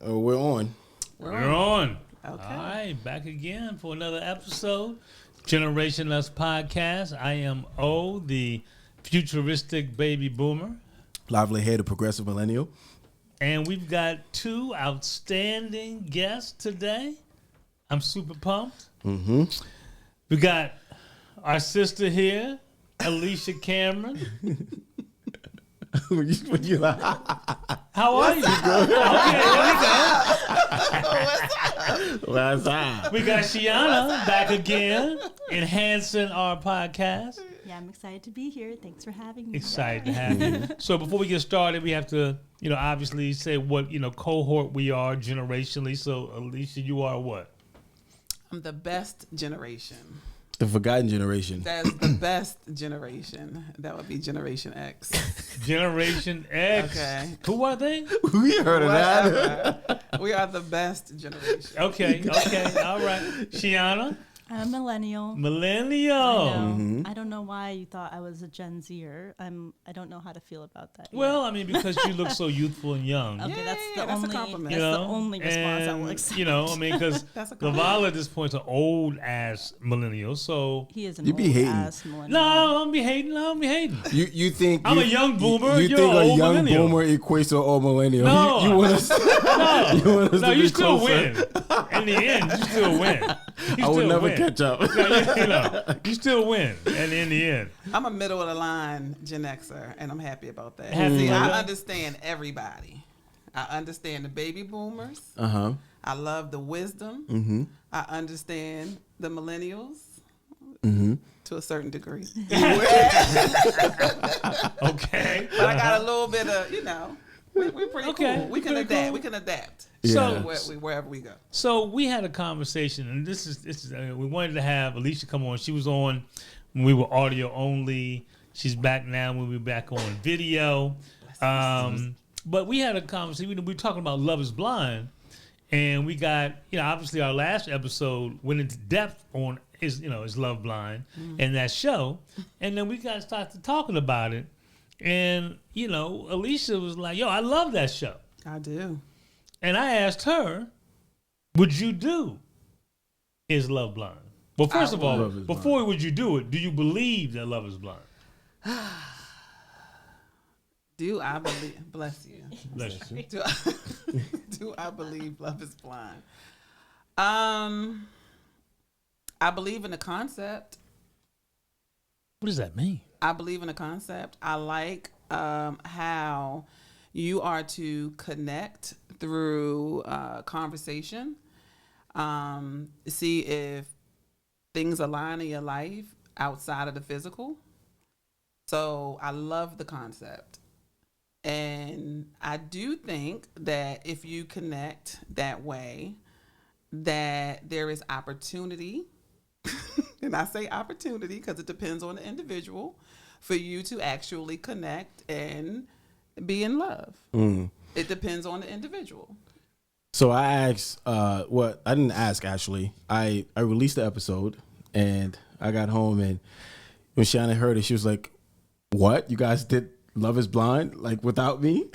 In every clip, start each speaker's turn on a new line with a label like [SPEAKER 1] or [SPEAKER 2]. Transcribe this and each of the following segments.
[SPEAKER 1] We're on.
[SPEAKER 2] We're on.
[SPEAKER 3] Okay.
[SPEAKER 2] All right, back again for another episode. Generation Us Podcast. I am O, the futuristic baby boomer.
[SPEAKER 1] Lively head, a progressive millennial.
[SPEAKER 2] And we've got two outstanding guests today. I'm super pumped.
[SPEAKER 1] Mm-hmm.
[SPEAKER 2] We got our sister here, Alicia Cameron. How are you? Okay,
[SPEAKER 1] What's up?
[SPEAKER 2] we got Shiana back again, enhancing our podcast.
[SPEAKER 4] Yeah, I'm excited to be here. Thanks for having me.
[SPEAKER 2] Excited to have you. So before we get started, we have to, obviously say what, cohort we are generationally. So Alicia, you are what?
[SPEAKER 3] I'm the best generation.
[SPEAKER 1] The forgotten generation.
[SPEAKER 3] That's the best generation. That would be Generation X.
[SPEAKER 2] Generation X.
[SPEAKER 3] Okay.
[SPEAKER 2] Who are they?
[SPEAKER 1] We heard of that.
[SPEAKER 3] Whatever. We are the best generation.
[SPEAKER 2] Okay. All right. Shiana?
[SPEAKER 4] I'm a millennial.
[SPEAKER 2] Millennial.
[SPEAKER 1] Mm-hmm.
[SPEAKER 4] I don't know why you thought I was a Gen Zer. I don't know how to feel about that.
[SPEAKER 2] Well, I mean, because you look so youthful and young.
[SPEAKER 4] Okay, that's
[SPEAKER 3] Yeah,
[SPEAKER 4] the
[SPEAKER 3] that's a
[SPEAKER 4] only.
[SPEAKER 3] compliment.
[SPEAKER 4] That's the only response I will
[SPEAKER 2] And,
[SPEAKER 4] accept.
[SPEAKER 2] because
[SPEAKER 3] That's a compliment.
[SPEAKER 2] Laval at this point is an old ass millennial. So
[SPEAKER 4] He is an
[SPEAKER 1] You be
[SPEAKER 4] old
[SPEAKER 1] hating.
[SPEAKER 4] ass millennial.
[SPEAKER 2] no, I don't be hating.
[SPEAKER 1] You think
[SPEAKER 2] I'm a young boomer,
[SPEAKER 1] You
[SPEAKER 2] you're
[SPEAKER 1] think
[SPEAKER 2] an
[SPEAKER 1] a
[SPEAKER 2] old
[SPEAKER 1] young
[SPEAKER 2] millennial.
[SPEAKER 1] boomer equates to an old millennial?
[SPEAKER 2] No.
[SPEAKER 1] You want us?
[SPEAKER 2] No,
[SPEAKER 1] You want us to
[SPEAKER 2] you
[SPEAKER 1] be
[SPEAKER 2] still
[SPEAKER 1] closer?
[SPEAKER 2] win. In the end, you still win. You
[SPEAKER 1] I would
[SPEAKER 2] still
[SPEAKER 1] never
[SPEAKER 2] win.
[SPEAKER 1] catch up.
[SPEAKER 2] You still win. And in the end,
[SPEAKER 3] I'm a middle of the line Gen Xer, and I'm happy about that.
[SPEAKER 2] Happy
[SPEAKER 3] See,
[SPEAKER 2] about
[SPEAKER 3] I
[SPEAKER 2] that?
[SPEAKER 3] understand everybody. I understand the baby boomers.
[SPEAKER 1] Uh-huh.
[SPEAKER 3] I love the wisdom.
[SPEAKER 1] Mm-hmm.
[SPEAKER 3] I understand the millennials
[SPEAKER 1] Mm-hmm.
[SPEAKER 3] to a certain degree.
[SPEAKER 2] okay.
[SPEAKER 3] But I got a little bit of, we're pretty
[SPEAKER 2] Okay,
[SPEAKER 3] cool. We can
[SPEAKER 2] pretty
[SPEAKER 3] adapt.
[SPEAKER 2] cool.
[SPEAKER 3] We can adapt.
[SPEAKER 1] Yeah.
[SPEAKER 3] Wherever we go.
[SPEAKER 2] So we had a conversation, and this is we wanted to have Alicia come on. She was on when we were audio only. She's back now when we're back on video. But we had a conversation. We were talking about Love Is Blind, and we got obviously our last episode went into depth on is Love Blind and that show, and then we got started talking about it, and Alicia was like, "Yo, I love that show."
[SPEAKER 3] I do.
[SPEAKER 2] And I asked her, would you do Is Love Blind? Well, first of all,
[SPEAKER 1] Love Is
[SPEAKER 2] before would you do it, do you believe that love is blind?
[SPEAKER 3] Do I believe? Bless you.
[SPEAKER 2] Bless you.
[SPEAKER 3] Do I believe love is blind? I believe in the concept.
[SPEAKER 2] What does that mean?
[SPEAKER 3] I believe in the concept. I like how you are to connect through conversation. See if things align in your life outside of the physical. So I love the concept. And I do think that if you connect that way, that there is opportunity. And I say opportunity because it depends on the individual for you to actually connect and be in love.
[SPEAKER 1] Mm.
[SPEAKER 3] It depends on the individual.
[SPEAKER 1] So I asked, I didn't ask actually. I released the episode and I got home and when Shannon heard it, she was like, "What? You guys did Love Is Blind like without me?"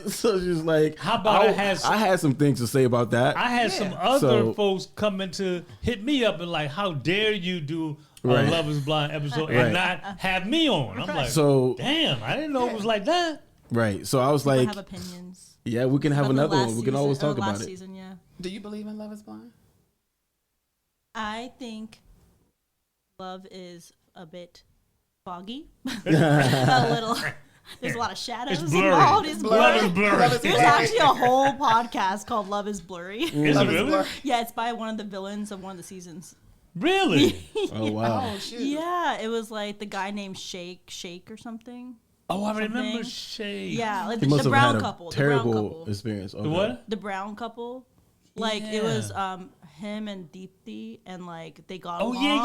[SPEAKER 1] So she was like,
[SPEAKER 2] How about
[SPEAKER 1] I had some things to say about that.
[SPEAKER 2] I had some other folks coming to hit me up and like, how dare you do a
[SPEAKER 1] Right.
[SPEAKER 2] Love is Blind episode
[SPEAKER 1] Right.
[SPEAKER 2] and not have me on? I'm like,
[SPEAKER 1] So
[SPEAKER 2] damn, I didn't know it was like that.
[SPEAKER 1] right. So I was
[SPEAKER 4] People
[SPEAKER 1] like,
[SPEAKER 4] have opinions.
[SPEAKER 1] yeah, we can have
[SPEAKER 4] About the
[SPEAKER 1] another
[SPEAKER 4] last
[SPEAKER 1] one. We can
[SPEAKER 4] season-
[SPEAKER 1] always
[SPEAKER 4] or
[SPEAKER 1] talk
[SPEAKER 4] last
[SPEAKER 1] about it.
[SPEAKER 4] Season, yeah.
[SPEAKER 3] Do you believe in love is blind?
[SPEAKER 4] I think love is a bit foggy, a little. There's a lot of shadows
[SPEAKER 2] It's blurry.
[SPEAKER 4] involved. It's
[SPEAKER 2] Love is
[SPEAKER 4] blurry.
[SPEAKER 2] blurry.
[SPEAKER 4] There's actually a whole podcast called Love is Blurry.
[SPEAKER 2] Is it
[SPEAKER 3] Love is
[SPEAKER 2] really?
[SPEAKER 3] blurry.
[SPEAKER 4] Yeah, it's by one of the villains of one of the seasons.
[SPEAKER 2] Really?
[SPEAKER 1] Oh wow.
[SPEAKER 3] Oh, shoot.
[SPEAKER 4] Yeah, it was like the guy named Shake or something.
[SPEAKER 2] Oh, I remember
[SPEAKER 4] Something.
[SPEAKER 2] Shade.
[SPEAKER 4] Yeah, like
[SPEAKER 1] He must
[SPEAKER 4] the
[SPEAKER 1] have
[SPEAKER 4] brown
[SPEAKER 1] had a
[SPEAKER 4] couple.
[SPEAKER 1] terrible
[SPEAKER 4] The brown couple.
[SPEAKER 1] experience. Okay.
[SPEAKER 2] The what?
[SPEAKER 4] The brown couple. Like it was
[SPEAKER 2] Yeah.
[SPEAKER 4] him and Deepthi, and like they got
[SPEAKER 2] Oh,
[SPEAKER 4] along.
[SPEAKER 2] yeah.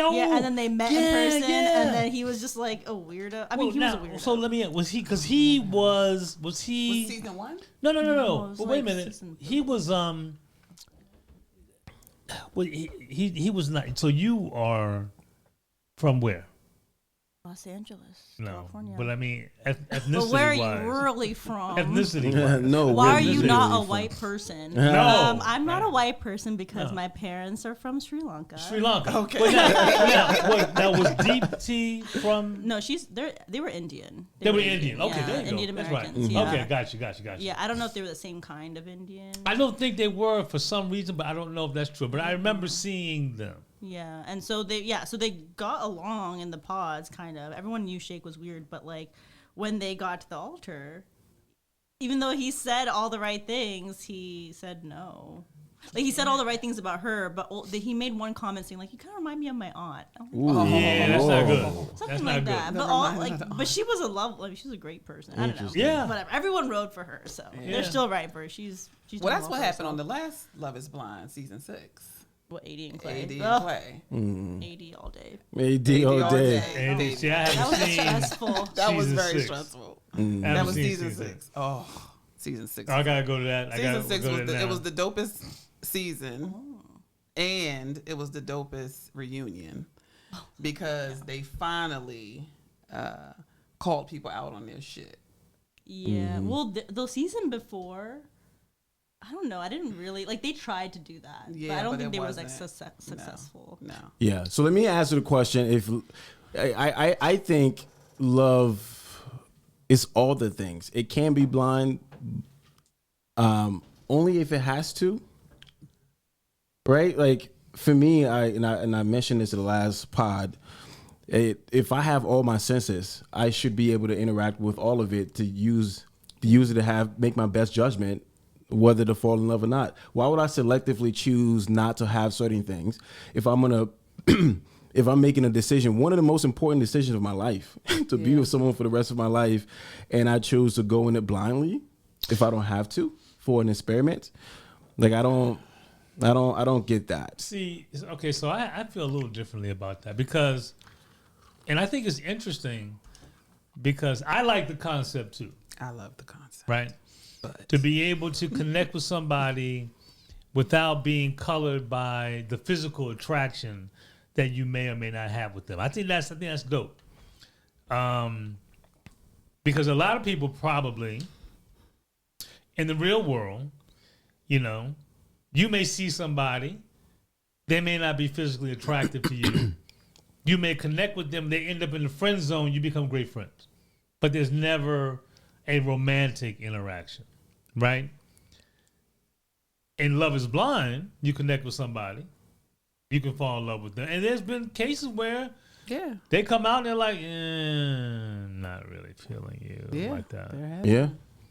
[SPEAKER 2] Oh,
[SPEAKER 4] Yeah, and then they met in
[SPEAKER 2] yeah,
[SPEAKER 4] person,
[SPEAKER 2] yeah.
[SPEAKER 4] and then he was just like a weirdo. I mean,
[SPEAKER 2] Well,
[SPEAKER 4] he
[SPEAKER 2] now,
[SPEAKER 4] was a weirdo.
[SPEAKER 2] So let me. Was he? Because he was
[SPEAKER 3] Was
[SPEAKER 2] he?
[SPEAKER 3] season one?
[SPEAKER 2] No.
[SPEAKER 4] No, it was
[SPEAKER 2] But wait a
[SPEAKER 4] like
[SPEAKER 2] minute.
[SPEAKER 4] season
[SPEAKER 2] He was Well, he was not. So you are from where?
[SPEAKER 4] Los Angeles,
[SPEAKER 2] No,
[SPEAKER 4] California.
[SPEAKER 2] but I mean, ethnicity.
[SPEAKER 4] But where are you
[SPEAKER 2] wise,
[SPEAKER 4] really from?
[SPEAKER 2] ethnicity.
[SPEAKER 1] No.
[SPEAKER 4] Why
[SPEAKER 1] where
[SPEAKER 4] are you
[SPEAKER 1] is
[SPEAKER 4] not
[SPEAKER 1] it
[SPEAKER 4] a
[SPEAKER 1] from?
[SPEAKER 4] white person?
[SPEAKER 2] No.
[SPEAKER 4] I'm not a white person because
[SPEAKER 2] No.
[SPEAKER 4] my parents are from Sri Lanka.
[SPEAKER 2] Sri Lanka.
[SPEAKER 3] Okay.
[SPEAKER 2] Wait, now, was Deep T from?
[SPEAKER 4] No, they were Indian.
[SPEAKER 2] They were Indian. Okay,
[SPEAKER 4] yeah,
[SPEAKER 2] there you go.
[SPEAKER 4] Indian
[SPEAKER 2] That's
[SPEAKER 4] Americans.
[SPEAKER 2] right.
[SPEAKER 4] Yeah.
[SPEAKER 2] Okay, got you.
[SPEAKER 4] Yeah, I don't know if they were the same kind of Indian.
[SPEAKER 2] I don't think they were for some reason, but I don't know if that's true. But I remember seeing them.
[SPEAKER 4] Yeah, and so they got along in the pods, kind of. Everyone knew Shake was weird, but like when they got to the altar, even though he said all the right things, he said no. Like he said all the right things about her, but he made one comment saying like, "You kind of remind me of my aunt."
[SPEAKER 2] Yeah, that's not good.
[SPEAKER 4] Something
[SPEAKER 2] That's
[SPEAKER 4] like
[SPEAKER 2] not good.
[SPEAKER 4] that. But she was a lovely. She was a great person. I don't know.
[SPEAKER 1] Interesting.
[SPEAKER 2] Yeah.
[SPEAKER 4] Whatever. Everyone rode for her, so they're still right for her. She's
[SPEAKER 3] Well,
[SPEAKER 4] doing
[SPEAKER 3] that's what
[SPEAKER 4] for
[SPEAKER 3] happened on
[SPEAKER 4] herself.
[SPEAKER 3] the last Love Is Blind, season 6.
[SPEAKER 4] What, 80 and Clay?
[SPEAKER 3] AD and
[SPEAKER 4] Ugh,
[SPEAKER 3] Clay.
[SPEAKER 4] 80 all day.
[SPEAKER 1] AD all day.
[SPEAKER 2] And see, I
[SPEAKER 4] That
[SPEAKER 2] haven't
[SPEAKER 4] was
[SPEAKER 2] seen.
[SPEAKER 4] stressful.
[SPEAKER 3] That was
[SPEAKER 2] Season
[SPEAKER 3] very
[SPEAKER 2] 6.
[SPEAKER 3] stressful.
[SPEAKER 2] I haven't
[SPEAKER 3] That was
[SPEAKER 2] seen
[SPEAKER 3] season 6. Oh, season 6.
[SPEAKER 2] I gotta go to that.
[SPEAKER 3] Season 6
[SPEAKER 2] go
[SPEAKER 3] was
[SPEAKER 2] to
[SPEAKER 3] it
[SPEAKER 2] that
[SPEAKER 3] was
[SPEAKER 2] now.
[SPEAKER 3] the dopest season, and it was the dopest reunion because they finally called people out on their shit.
[SPEAKER 4] Yeah. Well, the season before, I don't know. I didn't really like. They tried to do that, but
[SPEAKER 3] Yeah,
[SPEAKER 4] I don't
[SPEAKER 3] but
[SPEAKER 4] think
[SPEAKER 3] it
[SPEAKER 4] they was like
[SPEAKER 3] wasn't.
[SPEAKER 4] successful.
[SPEAKER 3] No.
[SPEAKER 1] Yeah. So let me answer the question. If I think love is all the things. It can be blind, only if it has to. Right? Like for me, I mentioned this in the last pod. If I have all my senses, I should be able to interact with all of it to use it to make my best judgment whether to fall in love or not. Why would I selectively choose not to have certain things if I'm gonna if I'm making a decision, one of the most important decisions of my life, to be with someone for the rest of my life, and I choose to go in it blindly if I don't have to for an experiment? Like I don't get that.
[SPEAKER 2] See, okay, so I feel a little differently about that because, and I think it's interesting because I like the concept too,
[SPEAKER 3] I love the concept.
[SPEAKER 2] right?
[SPEAKER 3] But
[SPEAKER 2] To be able to connect with somebody without being colored by the physical attraction that you may or may not have with them. I think that's dope. Because a lot of people probably in the real world, you may see somebody, they may not be physically attractive to you. You may connect with them, they end up in the friend zone, you become great friends. But there's never a romantic interaction, right? In Love Is Blind, you connect with somebody, you can fall in love with them. And there's been cases where
[SPEAKER 3] yeah,
[SPEAKER 2] they come out and they're like, not really feeling you like that.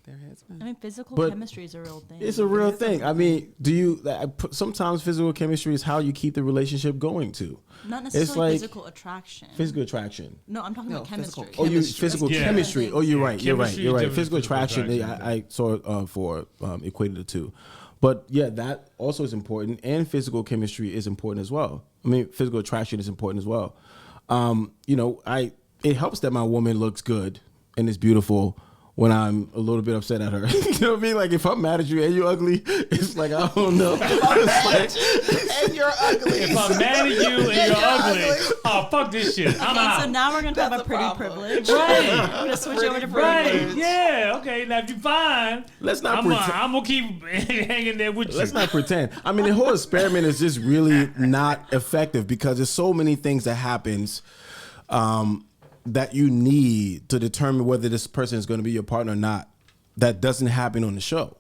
[SPEAKER 3] There has been.
[SPEAKER 4] I mean, physical
[SPEAKER 1] But
[SPEAKER 4] chemistry is a real thing.
[SPEAKER 1] It's a real thing. I mean, sometimes physical chemistry is how you keep the relationship going too.
[SPEAKER 4] Not necessarily
[SPEAKER 1] like
[SPEAKER 4] physical attraction.
[SPEAKER 1] Physical attraction.
[SPEAKER 4] No, I'm talking about
[SPEAKER 3] physical
[SPEAKER 4] chemistry.
[SPEAKER 1] Oh, you physical
[SPEAKER 2] Yeah.
[SPEAKER 1] chemistry. Oh, you're right. You're right.
[SPEAKER 2] Chemistry
[SPEAKER 1] You're
[SPEAKER 2] is
[SPEAKER 1] right.
[SPEAKER 2] different
[SPEAKER 1] Physical
[SPEAKER 2] than physical
[SPEAKER 1] attraction.
[SPEAKER 2] attraction.
[SPEAKER 1] I saw equated the two, but yeah, that also is important, and physical chemistry is important as well. I mean, physical attraction is important as well. It helps that my woman looks good and is beautiful when I'm a little bit upset at her. You know what I mean? Like if I'm mad at you and you're ugly, it's like I don't know.
[SPEAKER 3] And you're ugly.
[SPEAKER 2] If I'm mad at you and you're ugly, oh, fuck this shit. I'm
[SPEAKER 4] Okay,
[SPEAKER 2] out.
[SPEAKER 4] so now we're going to talk
[SPEAKER 3] That's
[SPEAKER 4] about pretty
[SPEAKER 3] a problem.
[SPEAKER 4] privilege.
[SPEAKER 2] Right.
[SPEAKER 4] We're going to switch over to pretty
[SPEAKER 2] Right,
[SPEAKER 4] privilege.
[SPEAKER 2] yeah, okay. Now if you're fine,
[SPEAKER 1] Let's not
[SPEAKER 2] I'm
[SPEAKER 1] pretend.
[SPEAKER 2] gonna keep hanging there with you.
[SPEAKER 1] Let's not pretend. I mean, the whole experiment is just really not effective because there's so many things that happens that you need to determine whether this person is going to be your partner or not. That doesn't happen on the show.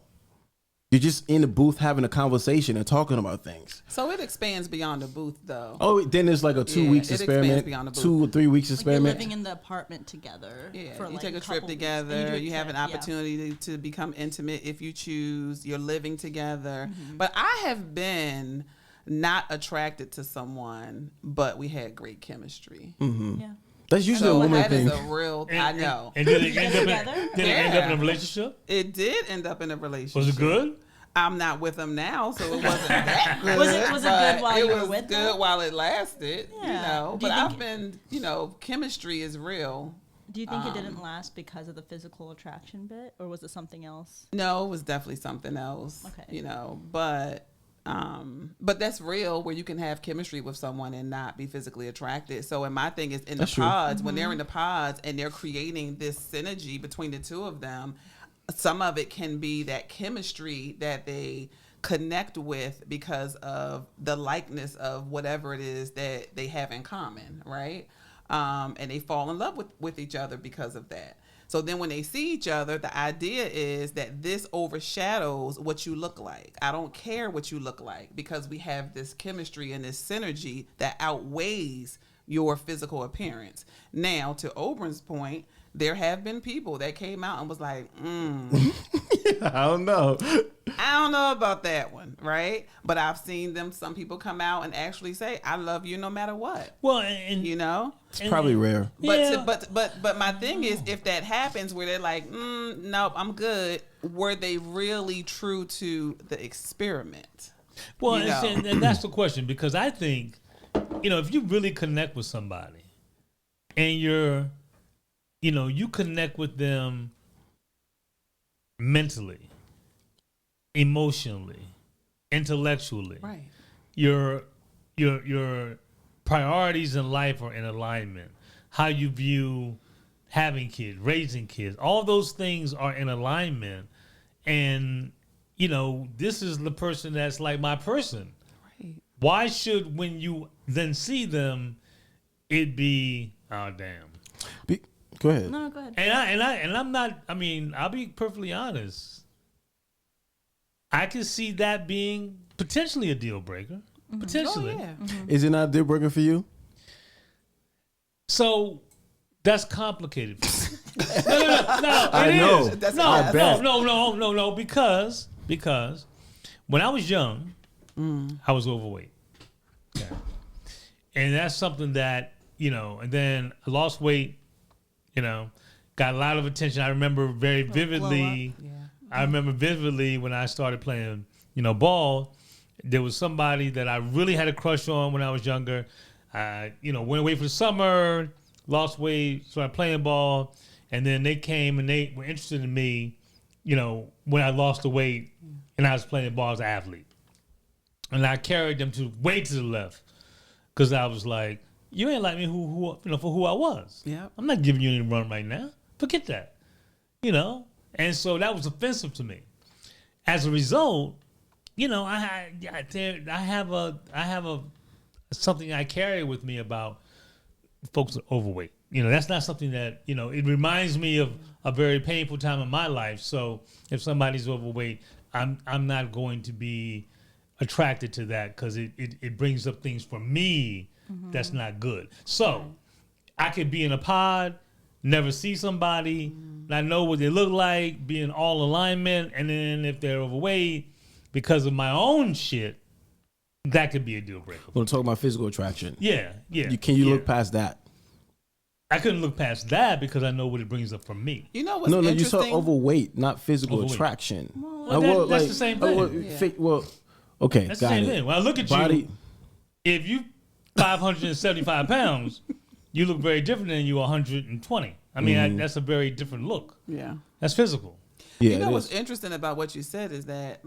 [SPEAKER 1] You're just in the booth having a conversation and talking about things.
[SPEAKER 3] So it expands beyond the booth, though.
[SPEAKER 1] Oh, then there's like a 2 weeks
[SPEAKER 3] it expands
[SPEAKER 1] experiment,
[SPEAKER 3] beyond the booth.
[SPEAKER 1] 2 or 3 weeks
[SPEAKER 4] Like you're
[SPEAKER 1] experiment.
[SPEAKER 4] living in the apartment together.
[SPEAKER 3] Yeah,
[SPEAKER 4] for
[SPEAKER 3] you
[SPEAKER 4] like
[SPEAKER 3] take a
[SPEAKER 4] couple
[SPEAKER 3] trip
[SPEAKER 4] weeks,
[SPEAKER 3] together.
[SPEAKER 4] and do a
[SPEAKER 3] You have an
[SPEAKER 4] trip, yeah.
[SPEAKER 3] opportunity to become intimate if you choose. You're living together.
[SPEAKER 4] Mm-hmm.
[SPEAKER 3] But I have been not attracted to someone, but we had great chemistry.
[SPEAKER 4] Yeah.
[SPEAKER 1] That's usually
[SPEAKER 3] So
[SPEAKER 1] a woman
[SPEAKER 3] that is
[SPEAKER 1] thing.
[SPEAKER 3] a real. I know.
[SPEAKER 2] And did it end up
[SPEAKER 4] Together?
[SPEAKER 2] did it end up in a relationship?
[SPEAKER 3] It did end up in a relationship.
[SPEAKER 2] Was it good?
[SPEAKER 3] I'm not with him now, so it wasn't that good.
[SPEAKER 4] Was it
[SPEAKER 3] but
[SPEAKER 4] good while you were
[SPEAKER 3] was
[SPEAKER 4] with
[SPEAKER 3] good
[SPEAKER 4] them?
[SPEAKER 3] while it lasted.
[SPEAKER 4] Yeah. Do you
[SPEAKER 3] But I've
[SPEAKER 4] think-
[SPEAKER 3] been, chemistry is real.
[SPEAKER 4] Do you think it didn't last because of the physical attraction bit, or was it something else?
[SPEAKER 3] No, it was definitely something else.
[SPEAKER 4] Okay.
[SPEAKER 3] But But that's real, where you can have chemistry with someone and not be physically attracted. So, and my thing is in
[SPEAKER 1] That's
[SPEAKER 3] the
[SPEAKER 1] true.
[SPEAKER 3] pods, when they're in the pods and they're creating this synergy between the two of them, some of it can be that chemistry that they connect with because of the likeness of whatever it is that they have in common, right? And they fall in love with each other because of that. So then when they see each other, the idea is that this overshadows what you look like. I don't care what you look like, because we have this chemistry and this synergy that outweighs your physical appearance. Now, to Obrin's point, there have been people that came out and was like,
[SPEAKER 1] I don't know.
[SPEAKER 3] I don't know about that one, right? But I've seen some people come out and actually say, I love you no matter what.
[SPEAKER 2] Well, and
[SPEAKER 3] You know?
[SPEAKER 1] It's probably rare.
[SPEAKER 3] But
[SPEAKER 2] Yeah.
[SPEAKER 3] but my thing is, if that happens where they're like, nope, I'm good, were they really true to the experiment?
[SPEAKER 2] well,
[SPEAKER 3] You know.
[SPEAKER 2] and that's the question, because I think, if you really connect with somebody and you connect with them mentally, emotionally, intellectually,
[SPEAKER 3] Right.
[SPEAKER 2] your priorities in life are in alignment. How you view having kids, raising kids, all those things are in alignment. And this is the person that's like my person.
[SPEAKER 3] Right.
[SPEAKER 2] Why should, when you then see them, it be, oh damn?
[SPEAKER 1] Go ahead.
[SPEAKER 4] No, go ahead.
[SPEAKER 2] And I'm not. I mean, I'll be perfectly honest. I can see that being potentially a deal breaker. Potentially.
[SPEAKER 3] Oh, yeah.
[SPEAKER 1] Is it not a deal breaker for you?
[SPEAKER 2] So that's complicated. No,
[SPEAKER 1] I
[SPEAKER 2] it
[SPEAKER 1] know.
[SPEAKER 2] is.
[SPEAKER 3] That's
[SPEAKER 2] No,
[SPEAKER 3] I
[SPEAKER 1] bet.
[SPEAKER 2] no, because when I was young, I was overweight. Okay. And that's something that, and then I lost weight, got a lot of attention. I remember very vividly.
[SPEAKER 3] Yeah.
[SPEAKER 2] I remember vividly when I started playing, ball. There was somebody that I really had a crush on when I was younger. Went away for the summer, lost weight, started playing ball, and then they came and they were interested in me, when I lost the weight and I was playing ball as an athlete. And I carried them way to the left, because I was like, you ain't like me for who I was.
[SPEAKER 3] Yep.
[SPEAKER 2] I'm not giving you any run right now. Forget that. And so that was offensive to me. As a result, I have a something I carry with me about folks that are overweight. That's not something that, it reminds me of a very painful time in my life. So if somebody's overweight, I'm not going to be attracted to that, because it brings up things for me that's not good. So I could be in a pod, never see somebody, and I know what they look like, be in all alignment, and then if they're overweight, because of my own shit, that could be a deal breaker.
[SPEAKER 1] We're talking about physical attraction.
[SPEAKER 2] Yeah.
[SPEAKER 1] Can you look past that?
[SPEAKER 2] I couldn't look past that because I know what it brings up for me.
[SPEAKER 3] You know what's
[SPEAKER 1] No, you
[SPEAKER 3] interesting?
[SPEAKER 1] saw overweight, not physical
[SPEAKER 2] Overweight.
[SPEAKER 1] attraction.
[SPEAKER 2] That's the same thing.
[SPEAKER 1] Okay,
[SPEAKER 2] That's the
[SPEAKER 1] got
[SPEAKER 2] same
[SPEAKER 1] it.
[SPEAKER 2] thing. When I look at
[SPEAKER 1] Body,
[SPEAKER 2] you, if you 575 pounds, you look very different than you 120. I mean, that's a very different look.
[SPEAKER 3] Yeah.
[SPEAKER 2] That's physical.
[SPEAKER 1] yeah,
[SPEAKER 3] You know
[SPEAKER 1] it
[SPEAKER 3] what's
[SPEAKER 1] is.
[SPEAKER 3] interesting about what you said is that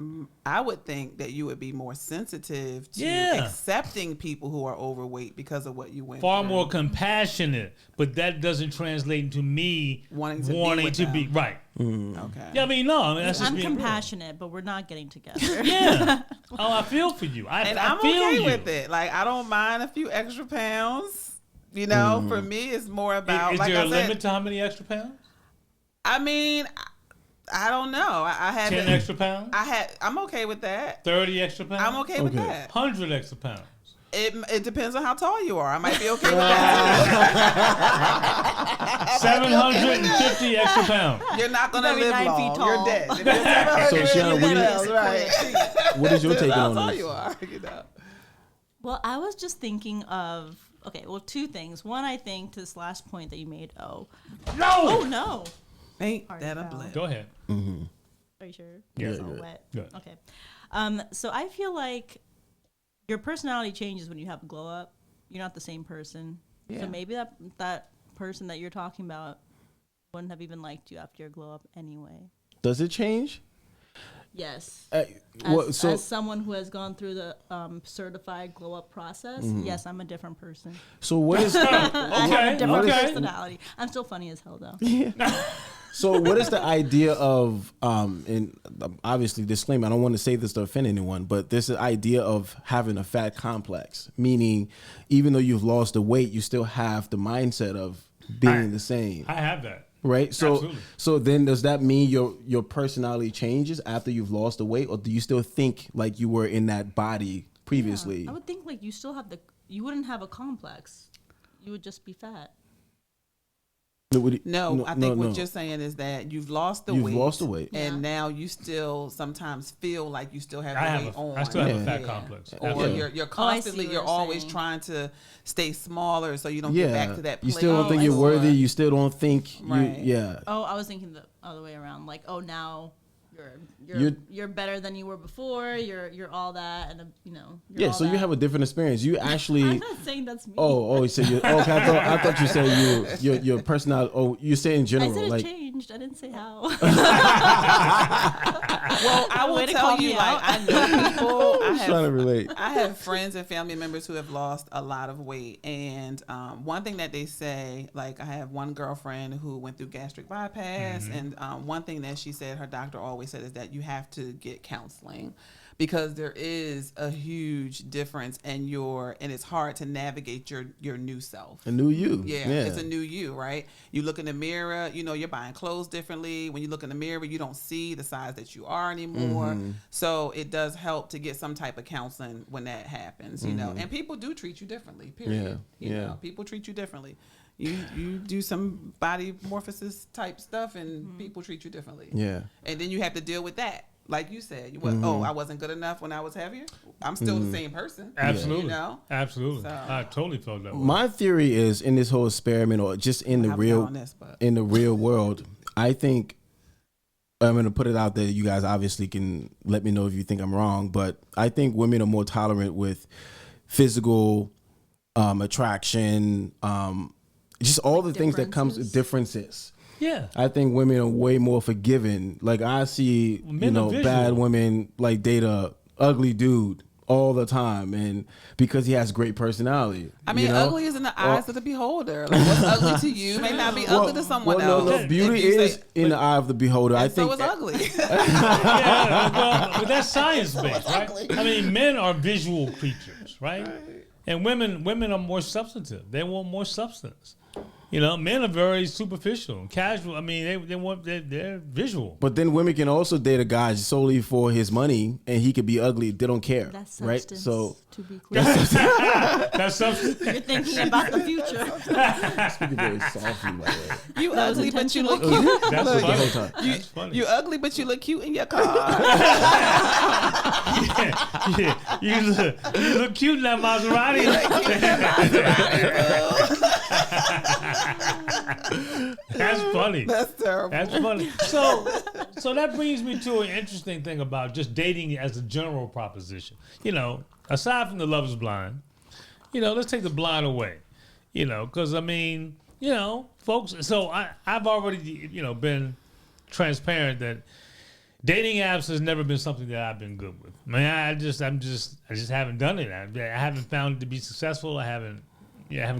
[SPEAKER 3] I would think that you would be more sensitive to
[SPEAKER 2] Yeah.
[SPEAKER 3] accepting people who are overweight because of what you went
[SPEAKER 2] Far
[SPEAKER 3] through.
[SPEAKER 2] more compassionate, but that doesn't translate into me
[SPEAKER 3] Wanting to be with them.
[SPEAKER 2] right.
[SPEAKER 3] Okay.
[SPEAKER 2] Yeah, I mean, no, I mean, that's just
[SPEAKER 4] I'm
[SPEAKER 2] being real.
[SPEAKER 4] compassionate, but we're not getting together.
[SPEAKER 2] Yeah. Oh, I feel for you.
[SPEAKER 3] And
[SPEAKER 2] I
[SPEAKER 3] I'm
[SPEAKER 2] feel
[SPEAKER 3] okay
[SPEAKER 2] you.
[SPEAKER 3] with it. Like, I don't mind a few extra pounds. For me, it's more about,
[SPEAKER 2] Is
[SPEAKER 3] like
[SPEAKER 2] there
[SPEAKER 3] I
[SPEAKER 2] a
[SPEAKER 3] said,
[SPEAKER 2] limit to how many extra pounds?
[SPEAKER 3] I mean, I don't know. I had
[SPEAKER 2] 10 extra pounds?
[SPEAKER 3] I'm okay with that.
[SPEAKER 2] 30 extra pounds?
[SPEAKER 3] I'm okay with
[SPEAKER 1] Okay.
[SPEAKER 3] that.
[SPEAKER 2] 100 extra pounds.
[SPEAKER 3] It depends on how tall you are. I might be okay with that.
[SPEAKER 2] 750 extra pounds.
[SPEAKER 3] You're not going to
[SPEAKER 4] You better
[SPEAKER 3] live
[SPEAKER 4] be 9 feet
[SPEAKER 3] long.
[SPEAKER 4] tall.
[SPEAKER 3] You're dead. If you're 700,
[SPEAKER 1] So, Shiana,
[SPEAKER 3] you're
[SPEAKER 1] what do you-
[SPEAKER 3] dead, right?
[SPEAKER 1] What is your take
[SPEAKER 3] How
[SPEAKER 1] on
[SPEAKER 3] tall
[SPEAKER 1] this?
[SPEAKER 3] you are,
[SPEAKER 4] Well, I was just thinking of two things. One, I think to this last point that you made. Oh no!
[SPEAKER 3] Ain't
[SPEAKER 4] Already
[SPEAKER 3] that a
[SPEAKER 4] fell.
[SPEAKER 3] blip?
[SPEAKER 2] Go ahead.
[SPEAKER 4] Are you sure?
[SPEAKER 2] Yeah.
[SPEAKER 4] It's all
[SPEAKER 1] Good.
[SPEAKER 4] wet.
[SPEAKER 2] Good.
[SPEAKER 4] Okay. So I feel like your personality changes when you have a glow up. You're not the same person.
[SPEAKER 3] Yeah.
[SPEAKER 4] So maybe that person that you're talking about wouldn't have even liked you after your glow up anyway.
[SPEAKER 1] Does it change?
[SPEAKER 4] Yes.
[SPEAKER 1] So
[SPEAKER 4] As someone who has gone through the certified glow up process, yes, I'm a different person.
[SPEAKER 1] so what is
[SPEAKER 4] I have a different
[SPEAKER 2] okay.
[SPEAKER 4] personality. I'm still funny as hell though.
[SPEAKER 1] so what is the idea of and obviously disclaimer, I don't want to say this to offend anyone, but there's the idea of having a fat complex, meaning even though you've lost the weight, you still have the mindset of being the same.
[SPEAKER 2] I have that.
[SPEAKER 1] Right. So
[SPEAKER 2] Absolutely.
[SPEAKER 1] so then does that mean your personality changes after you've lost the weight, or do you still think like you were in that body previously?
[SPEAKER 4] Yeah, I would think like you wouldn't have a complex. You would just be fat.
[SPEAKER 3] No, I think what you're saying is that you've lost the weight.
[SPEAKER 1] You've lost the weight.
[SPEAKER 3] And now you still sometimes feel like you still have the weight on.
[SPEAKER 2] I still have a fat complex.
[SPEAKER 3] Or
[SPEAKER 2] Absolutely.
[SPEAKER 3] you're constantly, you're always trying to stay smaller so you don't get back to that place.
[SPEAKER 1] You still don't think you're worthy. You still don't think
[SPEAKER 4] Oh, I was thinking the other way around. Like, oh, now you're better than you were before. You're all that, and you're all
[SPEAKER 1] so you
[SPEAKER 4] that.
[SPEAKER 1] have a different experience. You actually.
[SPEAKER 4] I'm not saying that's me.
[SPEAKER 1] So you. Okay, I thought you said your personality. Oh, you say in general.
[SPEAKER 4] I said it
[SPEAKER 1] like,
[SPEAKER 4] changed. I didn't say how.
[SPEAKER 3] Well, I will tell you, like, I know people.
[SPEAKER 1] Trying to relate.
[SPEAKER 3] I have friends and family members who have lost a lot of weight, and one thing that they say, like, I have one girlfriend who went through gastric bypass, and one thing that she said her doctor always said is that you have to get counseling because there is a huge difference and it's hard to navigate your new self.
[SPEAKER 1] A new you.
[SPEAKER 3] Yeah, it's a new you, right? You look in the mirror, you're buying clothes differently. When you look in the mirror, you don't see the size that you are anymore. So it does help to get some type of counseling when that happens, and people do treat you differently, period. You know, people treat you differently. You do some body morphosis type stuff and people treat you differently. Yeah. And then you have to deal with that. Like you said, I wasn't good enough when I was heavier. I'm still the same person.
[SPEAKER 2] Absolutely. Absolutely. So, I totally felt that way.
[SPEAKER 1] My theory is in this whole experiment or just in the real world, I think I'm going to put it out there. You guys obviously can let me know if you think I'm wrong, but I think women are more tolerant with physical attraction, just all the things that comes with differences.
[SPEAKER 2] Yeah,
[SPEAKER 1] I think women are way more forgiving. Like I see, bad women like date a ugly dude all the time, and because he has great personality.
[SPEAKER 3] I mean, ugly is in the eyes of the beholder. Like what's ugly to you may not be ugly to someone else.
[SPEAKER 1] No, beauty is in the eye of the beholder. I think
[SPEAKER 3] so is ugly.
[SPEAKER 2] But that's science based, right? I mean, men are visual creatures, right? And women are more substantive. They want more substance. Men are very superficial, casual. I mean, they're visual.
[SPEAKER 1] But then women can also date a guy solely for his money, and he could be ugly. They don't care,
[SPEAKER 4] that's
[SPEAKER 1] right?
[SPEAKER 4] Substance,
[SPEAKER 1] so
[SPEAKER 4] to be clear,
[SPEAKER 2] that's substance.
[SPEAKER 4] You're thinking about the future.
[SPEAKER 1] Speaking very softly, by the way.
[SPEAKER 3] You ugly, but you look cute.
[SPEAKER 2] That's funny.
[SPEAKER 3] You ugly, but you look cute in your car.
[SPEAKER 2] You look cute in that Maserati. That's funny.
[SPEAKER 3] That's terrible.
[SPEAKER 2] That's funny. So that brings me to an interesting thing about just dating as a general proposition. Aside from the Love is Blind, let's take the blind away. Because I mean, folks. So I've already been transparent that dating apps has never been something that I've been good with. I mean, I just haven't done it. I haven't found it to be successful. I haven't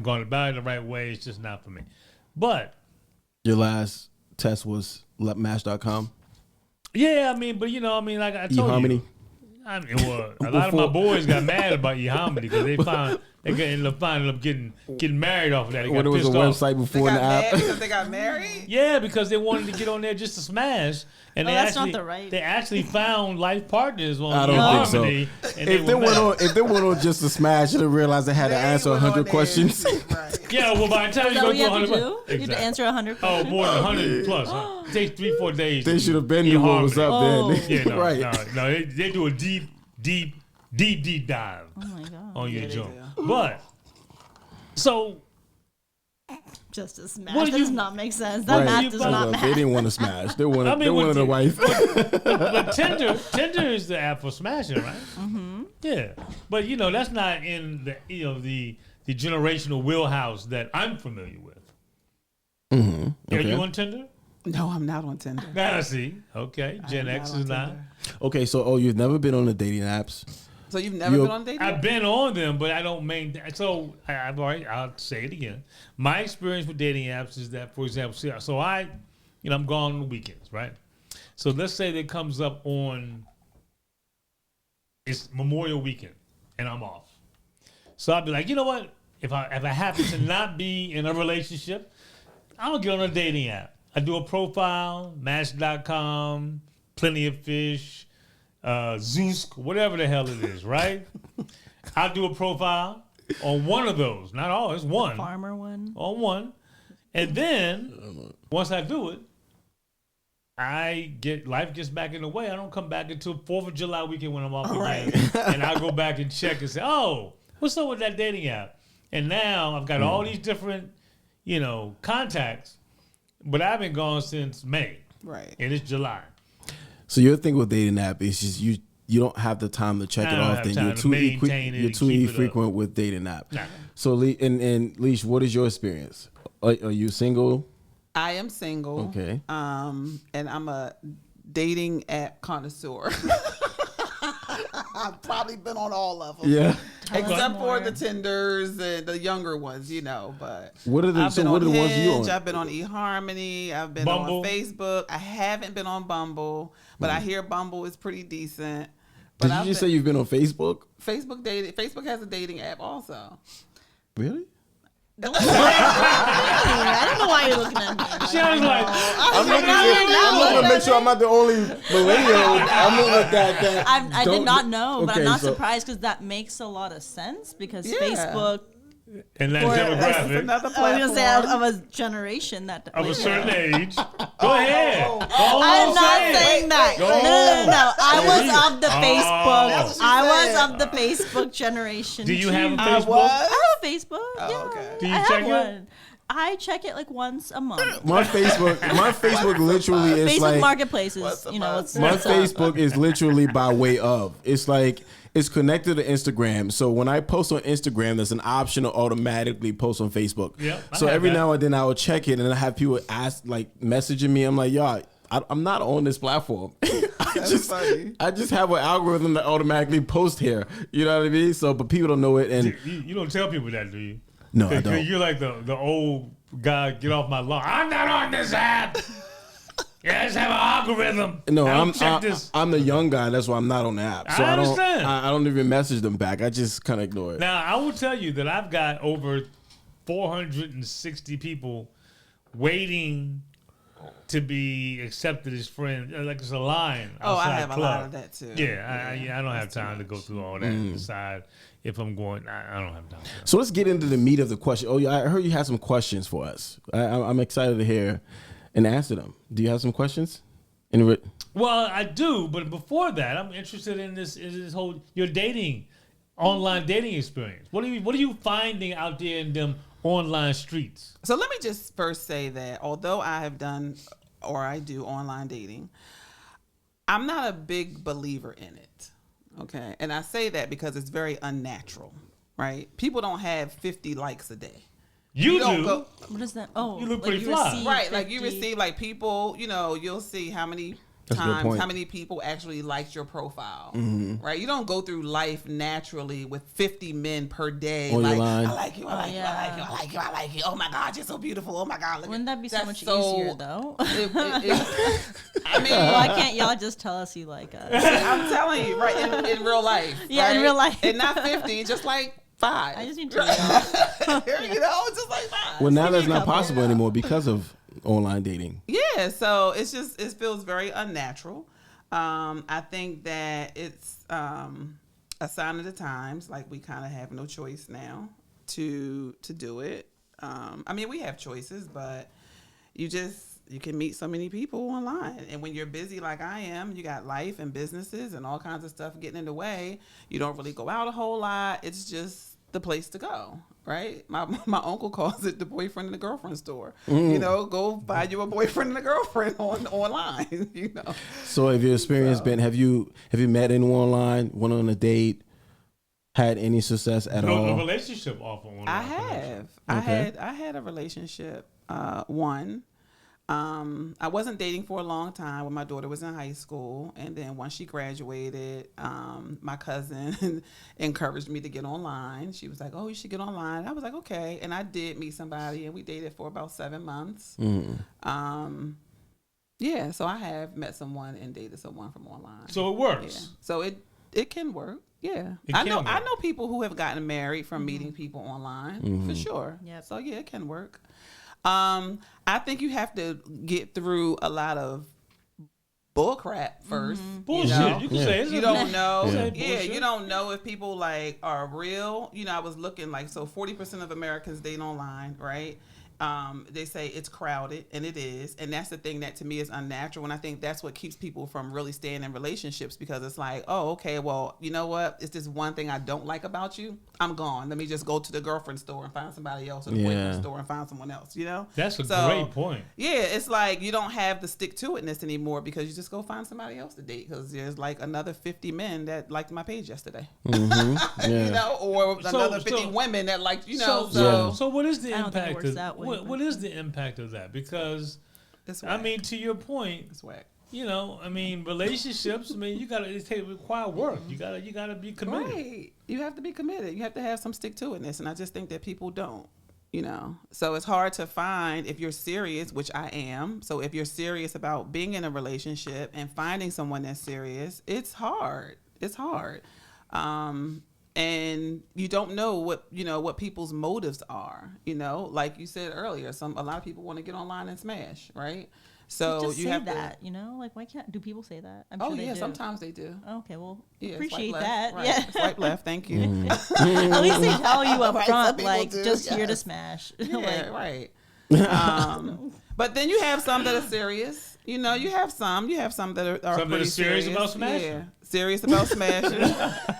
[SPEAKER 2] gone about it the right way. It's just not for me. But
[SPEAKER 1] your last test was Match.com?
[SPEAKER 2] Yeah, I mean, but like I told
[SPEAKER 1] eHarmony?
[SPEAKER 2] you. I mean, well, a lot of my boys got mad about eHarmony because they ended up getting married off of that.
[SPEAKER 1] When it was a website before the app.
[SPEAKER 3] Because they got married?
[SPEAKER 2] Yeah, because they wanted to get on there just to smash. And
[SPEAKER 4] that's not the right.
[SPEAKER 2] They actually found life partners on
[SPEAKER 1] I don't think so. If they went on just to smash, they realized they had to answer 100 questions.
[SPEAKER 3] Right.
[SPEAKER 2] Yeah, well, by the time you go through 100
[SPEAKER 4] questions. You have to answer 100 questions.
[SPEAKER 2] Oh, more than 100 plus. Huh? It takes 3-4 days.
[SPEAKER 1] They should have been knew what was up then.
[SPEAKER 2] Yeah, no,
[SPEAKER 1] right.
[SPEAKER 2] No, they do a deep dive on your joint. But, so...
[SPEAKER 4] Just to smash. That does not make sense. That math does not match.
[SPEAKER 1] They didn't want to smash. They wanted a wife.
[SPEAKER 2] But Tinder is the app for smashing, right? Mm-hmm. Yeah, but that's not in the generational wheelhouse that I'm familiar with.
[SPEAKER 1] Mm-hmm.
[SPEAKER 2] Okay. Are you on Tinder?
[SPEAKER 3] No, I'm not on Tinder.
[SPEAKER 2] Now see, okay, Gen
[SPEAKER 3] I'm
[SPEAKER 2] X
[SPEAKER 3] not
[SPEAKER 2] is
[SPEAKER 3] on
[SPEAKER 2] not.
[SPEAKER 3] Tinder.
[SPEAKER 1] Okay, so you've never been on the dating apps.
[SPEAKER 3] So you've never been on dating?
[SPEAKER 2] I've been on them, but I don't maintain. So I've already. I'll say it again. My experience with dating apps is that, for example, so I'm gone on the weekends, right? So let's say that comes up on it's Memorial Weekend, and I'm off. So I'll be like, you know what? If I happen to not be in a relationship, I'm gonna get on a dating app. I do a profile, Match.com, Plenty of Fish, Zeus, whatever the hell it is, right? I'll do a profile on one of those, not all, it's one.
[SPEAKER 4] Farmer one.
[SPEAKER 2] On one. And then, once I do it, life gets back in the way. I don't come back until 4th of July weekend when I'm off again. And I go back and check and say, oh, what's up with that dating app? And now I've got all these different, contacts, but I've been gone since May.
[SPEAKER 3] Right.
[SPEAKER 2] And it's July.
[SPEAKER 1] So your thing with dating app is just you don't have the time to check it off. Then you're too infrequent with dating app.
[SPEAKER 2] Nah.
[SPEAKER 1] So and Leash, what is your experience? Are you single?
[SPEAKER 3] I am single.
[SPEAKER 1] Okay.
[SPEAKER 3] And I'm a dating app connoisseur. I've probably been on all of them.
[SPEAKER 1] Yeah.
[SPEAKER 3] Except for the Tinders and the younger ones, But
[SPEAKER 1] what are the
[SPEAKER 3] I've been on
[SPEAKER 1] what are the ones you on?
[SPEAKER 3] I've been on eHarmony. I've been
[SPEAKER 2] Bumble.
[SPEAKER 3] on Facebook. I haven't been on Bumble, but I hear Bumble is pretty decent. But
[SPEAKER 1] Did you just say you've been on Facebook?
[SPEAKER 3] Facebook dating? Facebook has a dating app also.
[SPEAKER 1] Really?
[SPEAKER 4] I don't know why you're looking at me.
[SPEAKER 2] She was like,
[SPEAKER 1] I'm looking to make sure I'm not the only millennial. I'm looking at that.
[SPEAKER 4] I did not know, but I'm
[SPEAKER 1] Okay,
[SPEAKER 4] not
[SPEAKER 1] so-
[SPEAKER 4] surprised because that makes a lot of sense because
[SPEAKER 3] Yeah.
[SPEAKER 4] Facebook.
[SPEAKER 2] and that
[SPEAKER 4] Or-
[SPEAKER 3] That's
[SPEAKER 2] demographic
[SPEAKER 3] another
[SPEAKER 4] I was
[SPEAKER 3] platform.
[SPEAKER 4] gonna say of a generation that.
[SPEAKER 2] of a
[SPEAKER 4] like,
[SPEAKER 2] certain age. Go ahead. Go on,
[SPEAKER 4] I'm not
[SPEAKER 2] say it.
[SPEAKER 4] saying that.
[SPEAKER 2] Go
[SPEAKER 4] No.
[SPEAKER 2] on.
[SPEAKER 4] I was of the
[SPEAKER 2] Oh.
[SPEAKER 4] Facebook.
[SPEAKER 2] That's
[SPEAKER 3] what she
[SPEAKER 4] I
[SPEAKER 3] said.
[SPEAKER 4] was of the Facebook generation.
[SPEAKER 2] Do you
[SPEAKER 4] too.
[SPEAKER 2] have a
[SPEAKER 3] I
[SPEAKER 2] Facebook?
[SPEAKER 3] was.
[SPEAKER 4] I have a Facebook. Yeah,
[SPEAKER 3] okay.
[SPEAKER 2] Do you
[SPEAKER 4] I have
[SPEAKER 2] check it?
[SPEAKER 4] one. I check it like once a month.
[SPEAKER 1] My Facebook literally is
[SPEAKER 4] Facebook
[SPEAKER 1] like
[SPEAKER 4] Marketplaces.
[SPEAKER 3] What's the
[SPEAKER 4] What's
[SPEAKER 1] my
[SPEAKER 4] what's up.
[SPEAKER 1] Facebook is literally by way of. It's like it's connected to Instagram. So when I post on Instagram, there's an option to automatically post on Facebook.
[SPEAKER 2] Yep, I
[SPEAKER 1] So
[SPEAKER 2] have
[SPEAKER 1] every
[SPEAKER 2] that.
[SPEAKER 1] now and then I will check it, and I have people ask, like, messaging me. I'm like, yo, I'm not on this platform.
[SPEAKER 3] funny.
[SPEAKER 1] I just have an algorithm that automatically post here. You know what I mean? So, but people don't know it, and
[SPEAKER 2] You don't tell people that, do you?
[SPEAKER 1] no, I
[SPEAKER 2] 'Cause
[SPEAKER 1] don't.
[SPEAKER 2] you're like the old guy, get off my lawn. I'm not on this app. Yeah, I just have an algorithm.
[SPEAKER 1] No,
[SPEAKER 2] I don't check this.
[SPEAKER 1] I'm the young guy. That's why I'm not on the app. So
[SPEAKER 2] I
[SPEAKER 1] I don't.
[SPEAKER 2] understand.
[SPEAKER 1] I don't even message them back. I just kind of ignore it.
[SPEAKER 2] Now, I will tell you that I've got over 460 people waiting to be accepted as friends. Like it's a line.
[SPEAKER 3] Oh, I
[SPEAKER 2] outside
[SPEAKER 3] have a
[SPEAKER 2] club.
[SPEAKER 3] lot of that too.
[SPEAKER 2] Yeah, I don't have time to go through all that and decide if I'm going. I don't have time.
[SPEAKER 1] So let's get into the meat of the question. Oh, yeah, I heard you had some questions for us. I'm excited to hear and answer them. Do you have some questions?
[SPEAKER 2] Well, I do, but before that, I'm interested in this whole your online dating experience. What are you finding out there in them online streets?
[SPEAKER 3] So let me just first say that although I have done or I do online dating, I'm not a big believer in it. Okay. And I say that because it's very unnatural, right? People don't have 50 likes a day.
[SPEAKER 2] You
[SPEAKER 3] don't
[SPEAKER 2] do.
[SPEAKER 3] go-
[SPEAKER 4] What is that? Oh,
[SPEAKER 2] You look
[SPEAKER 4] like
[SPEAKER 2] pretty fly.
[SPEAKER 4] receive
[SPEAKER 3] Right. Like you
[SPEAKER 4] 50
[SPEAKER 3] receive like people, you'll see how many
[SPEAKER 1] That's a good
[SPEAKER 3] times,
[SPEAKER 1] point.
[SPEAKER 3] how many people actually liked your profile,
[SPEAKER 1] Mm-hmm.
[SPEAKER 3] right? You don't go through life naturally with 50 men per day.
[SPEAKER 1] On your
[SPEAKER 3] like,
[SPEAKER 1] line.
[SPEAKER 3] I like you, I like you, I like you,
[SPEAKER 4] yeah.
[SPEAKER 3] I like you, I like you. Oh my God, you're so beautiful. Oh my God. Look
[SPEAKER 4] Wouldn't
[SPEAKER 3] at-
[SPEAKER 4] that be so
[SPEAKER 3] that's
[SPEAKER 4] much
[SPEAKER 3] so-
[SPEAKER 4] easier though?
[SPEAKER 3] I mean,
[SPEAKER 4] Why can't y'all just tell us you like us?
[SPEAKER 3] I'm telling you, right, in real life.
[SPEAKER 4] Yeah, in
[SPEAKER 3] right?
[SPEAKER 4] real life.
[SPEAKER 3] And not 50, just like 5.
[SPEAKER 4] I just need to know.
[SPEAKER 3] Just like 5.
[SPEAKER 1] Well, now
[SPEAKER 4] Give me
[SPEAKER 1] that's
[SPEAKER 4] a
[SPEAKER 1] not
[SPEAKER 4] couple.
[SPEAKER 1] possible anymore because of online dating.
[SPEAKER 3] Yeah, so it feels very unnatural. I think that it's a sign of the times. Like we kind of have no choice now to do it. I mean, we have choices, but you can meet so many people online, and when you're busy like I am, you got life and businesses and all kinds of stuff getting in the way. You don't really go out a whole lot. It's just the place to go, right? My uncle calls it the boyfriend and the girlfriend store. Go find you a boyfriend and a girlfriend online.
[SPEAKER 1] So, have your experience been? Have you met anyone online? Went on a date? Had any success at
[SPEAKER 2] No,
[SPEAKER 1] all?
[SPEAKER 2] a relationship off on
[SPEAKER 3] I have. I had a relationship. One. I wasn't dating for a long time when my daughter was in high school. And then once she graduated, my cousin encouraged me to get online. She was like, oh, you should get online. I was like, okay. And I did meet somebody, and we dated for about 7 months. Yeah, so I have met someone and dated someone from online.
[SPEAKER 2] So it works.
[SPEAKER 3] Yeah. So it can work. Yeah.
[SPEAKER 2] It
[SPEAKER 3] I
[SPEAKER 2] can work.
[SPEAKER 3] know people who have gotten married from meeting people online, for sure.
[SPEAKER 4] Yep.
[SPEAKER 3] So yeah, it can work. I think you have to get through a lot of bull crap first.
[SPEAKER 2] Bullshit. You can say it.
[SPEAKER 3] You don't know.
[SPEAKER 2] Yeah.
[SPEAKER 3] Yeah, you don't know if people like are real. I was looking like, so 40% of Americans date online, right? They say it's crowded, and it is. And that's the thing that to me is unnatural. And I think that's what keeps people from really staying in relationships, because it's like, oh, okay, well, you know what? It's this one thing I don't like about you. I'm gone. Let me just go to the girlfriend store and find somebody else, or the boyfriend store and find someone else,
[SPEAKER 2] That's a great point.
[SPEAKER 3] Yeah, it's like you don't have the stick-to-itness anymore, because you just go find somebody else to date, because there's like another 50 men that liked my page yesterday. Or another 50 women that liked,
[SPEAKER 2] So what is the
[SPEAKER 4] I don't think it
[SPEAKER 2] impact
[SPEAKER 4] works
[SPEAKER 2] of
[SPEAKER 4] that way,
[SPEAKER 2] what is the impact of that? Because
[SPEAKER 3] it's
[SPEAKER 2] I
[SPEAKER 3] whack.
[SPEAKER 2] mean, to your point,
[SPEAKER 3] It's whack.
[SPEAKER 2] Relationships. It require work. You gotta be committed.
[SPEAKER 3] Right. You have to be committed. You have to have some stick-to-itness, and I just think that people don't. So it's hard to find, if you're serious, which I am. So if you're serious about being in a relationship and finding someone that's serious, it's hard. It's hard. And you don't know what people's motives are. Like you said earlier, a lot of people want to get online and smash, right? So
[SPEAKER 4] just
[SPEAKER 3] you
[SPEAKER 4] say
[SPEAKER 3] have
[SPEAKER 4] that, like, why can't do people say that? I'm
[SPEAKER 3] Oh
[SPEAKER 4] sure they
[SPEAKER 3] yeah,
[SPEAKER 4] do.
[SPEAKER 3] sometimes they do.
[SPEAKER 4] Okay, well,
[SPEAKER 3] Yeah,
[SPEAKER 4] appreciate
[SPEAKER 3] swipe
[SPEAKER 4] that.
[SPEAKER 3] left, right.
[SPEAKER 4] Yeah,
[SPEAKER 3] Swipe left. Thank you.
[SPEAKER 4] at least they tell you up
[SPEAKER 3] Right, some
[SPEAKER 4] front,
[SPEAKER 3] people
[SPEAKER 4] like,
[SPEAKER 3] do,
[SPEAKER 4] just here to
[SPEAKER 3] yes.
[SPEAKER 4] smash.
[SPEAKER 3] Yeah,
[SPEAKER 4] Like,
[SPEAKER 3] right. But then you have some that are serious. You have some that are
[SPEAKER 2] Some that are
[SPEAKER 3] pretty
[SPEAKER 2] serious about smashing.
[SPEAKER 3] Yeah, serious about smashing,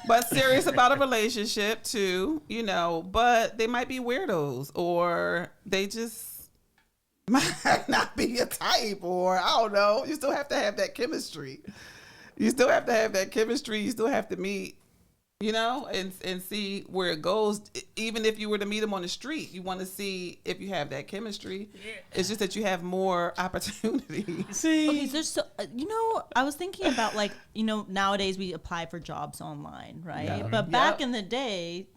[SPEAKER 3] but serious about a relationship too. But they might be weirdos, or they just might not be your type, or I don't know. You still have to have that chemistry. You still have to meet. And see where it goes. Even if you were to meet them on the street, you want to see if you have that chemistry. Yeah. It's just that you have more opportunity.
[SPEAKER 2] See,
[SPEAKER 4] okay, so there's I was thinking about, like, nowadays we apply for jobs online, right?
[SPEAKER 3] Yeah.
[SPEAKER 4] But back in the day,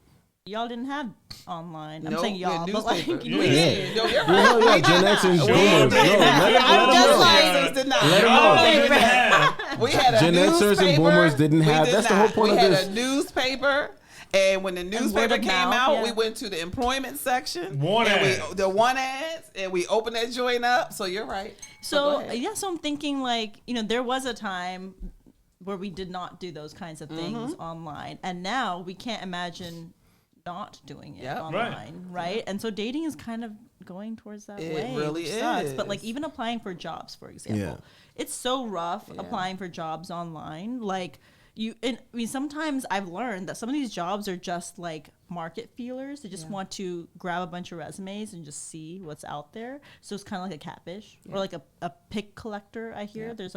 [SPEAKER 4] y'all didn't have online. I'm
[SPEAKER 3] Nope,
[SPEAKER 4] saying
[SPEAKER 3] we had
[SPEAKER 4] y'all, but like,
[SPEAKER 3] newspaper.
[SPEAKER 2] Yeah.
[SPEAKER 3] We did. Yo, you're right.
[SPEAKER 1] Gen X and
[SPEAKER 3] We
[SPEAKER 1] Boomers.
[SPEAKER 3] did.
[SPEAKER 1] Let them know.
[SPEAKER 3] Let them know.
[SPEAKER 1] Let 'em
[SPEAKER 2] y'all
[SPEAKER 1] know.
[SPEAKER 2] didn't have.
[SPEAKER 3] We had a
[SPEAKER 1] Gen Xers and
[SPEAKER 3] newspaper.
[SPEAKER 1] Boomers didn't
[SPEAKER 3] We
[SPEAKER 1] have.
[SPEAKER 3] did
[SPEAKER 1] That's the whole
[SPEAKER 3] not.
[SPEAKER 1] point
[SPEAKER 3] we
[SPEAKER 1] of
[SPEAKER 3] had
[SPEAKER 1] this.
[SPEAKER 3] a newspaper. And when the newspaper
[SPEAKER 4] word of
[SPEAKER 3] came
[SPEAKER 4] mouth,
[SPEAKER 3] out,
[SPEAKER 4] yeah.
[SPEAKER 3] we went to the employment section.
[SPEAKER 2] One
[SPEAKER 3] and
[SPEAKER 2] ad.
[SPEAKER 3] the one ads, and we opened that joint up. So you're right. go
[SPEAKER 4] so
[SPEAKER 3] ahead.
[SPEAKER 4] yeah, so I'm thinking, like, there was a time where we did not do those kinds of things online, and now we can't imagine not doing it
[SPEAKER 3] Yep.
[SPEAKER 4] online, right? And so dating is kind of going towards that
[SPEAKER 3] It
[SPEAKER 4] way.
[SPEAKER 3] really
[SPEAKER 4] which sucks.
[SPEAKER 3] is.
[SPEAKER 4] But like, even applying for jobs, for example,
[SPEAKER 1] Yeah.
[SPEAKER 4] it's so rough
[SPEAKER 3] Yeah.
[SPEAKER 4] applying for jobs online. Like, sometimes I've learned that some of these jobs are just like market feelers. They just want to grab a bunch of resumes and just see what's out there. So it's kind of like a catfish or like a pick collector. I hear there's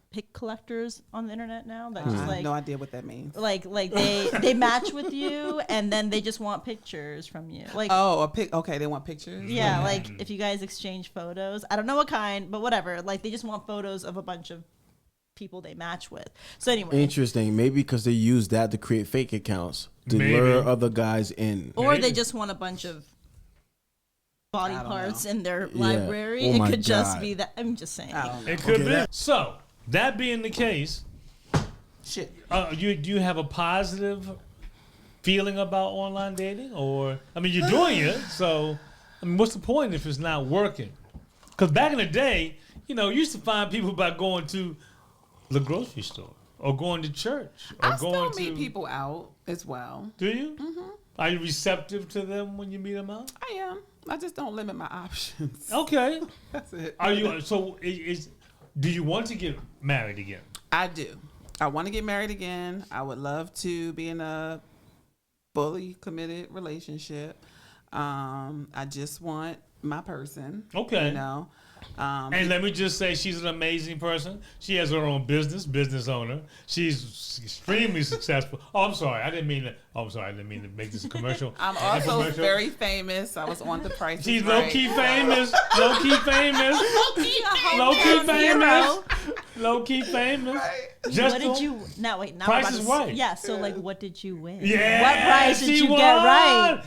[SPEAKER 4] pick collectors on the internet now that
[SPEAKER 3] I
[SPEAKER 4] just
[SPEAKER 3] have
[SPEAKER 4] like
[SPEAKER 3] no idea what that means.
[SPEAKER 4] like they match with you, and then they just want pictures from you. Like,
[SPEAKER 3] Oh, a pic. Okay, they want pictures.
[SPEAKER 4] yeah, like if you guys exchange photos, I don't know what kind, but whatever. Like, they just want photos of a bunch of people they match with. So anyway,
[SPEAKER 1] Interesting. Maybe because they use that to create fake accounts to
[SPEAKER 2] Maybe.
[SPEAKER 1] lure other guys in.
[SPEAKER 4] or
[SPEAKER 2] Maybe.
[SPEAKER 4] they just want a bunch of body
[SPEAKER 3] I don't
[SPEAKER 4] parts
[SPEAKER 3] know.
[SPEAKER 4] in their
[SPEAKER 1] Yeah.
[SPEAKER 4] library.
[SPEAKER 1] Oh
[SPEAKER 4] it
[SPEAKER 1] my
[SPEAKER 4] could just
[SPEAKER 1] God.
[SPEAKER 4] be that. I'm just saying.
[SPEAKER 3] I don't know.
[SPEAKER 2] It could
[SPEAKER 1] Okay,
[SPEAKER 2] be.
[SPEAKER 1] that-
[SPEAKER 2] So that being the case,
[SPEAKER 3] Shit.
[SPEAKER 2] do you have a positive feeling about online dating, or you're doing it, so what's the point if it's not working? Because back in the day, you used to find people by going to the grocery store or going to church or
[SPEAKER 3] I still
[SPEAKER 2] going
[SPEAKER 3] meet
[SPEAKER 2] to.
[SPEAKER 3] people out as well.
[SPEAKER 2] Do you? Mm-hmm. Are you receptive to them when you meet them out?
[SPEAKER 3] I am. I just don't limit my options.
[SPEAKER 2] Okay.
[SPEAKER 3] That's it.
[SPEAKER 2] Are you? So do you want to get married again?
[SPEAKER 3] I do. I want to get married again. I would love to be in a fully committed relationship. I just want my person.
[SPEAKER 2] Okay. And let me just say, she's an amazing person. She has her own business owner. She's extremely successful. Oh, I'm sorry. I didn't mean to make this a commercial.
[SPEAKER 3] I'm also very famous. I was on The Price
[SPEAKER 2] She's
[SPEAKER 3] is Right.
[SPEAKER 2] low-key famous. Low-key famous. Low-key famous.
[SPEAKER 3] Right.
[SPEAKER 4] What did you? Now wait. Now
[SPEAKER 2] Price
[SPEAKER 4] I'm about
[SPEAKER 2] is
[SPEAKER 4] to,
[SPEAKER 2] Right.
[SPEAKER 4] Yeah. So like, what did you win?
[SPEAKER 2] Yeah.
[SPEAKER 4] What prize did
[SPEAKER 2] she
[SPEAKER 4] you
[SPEAKER 2] won.
[SPEAKER 4] get right?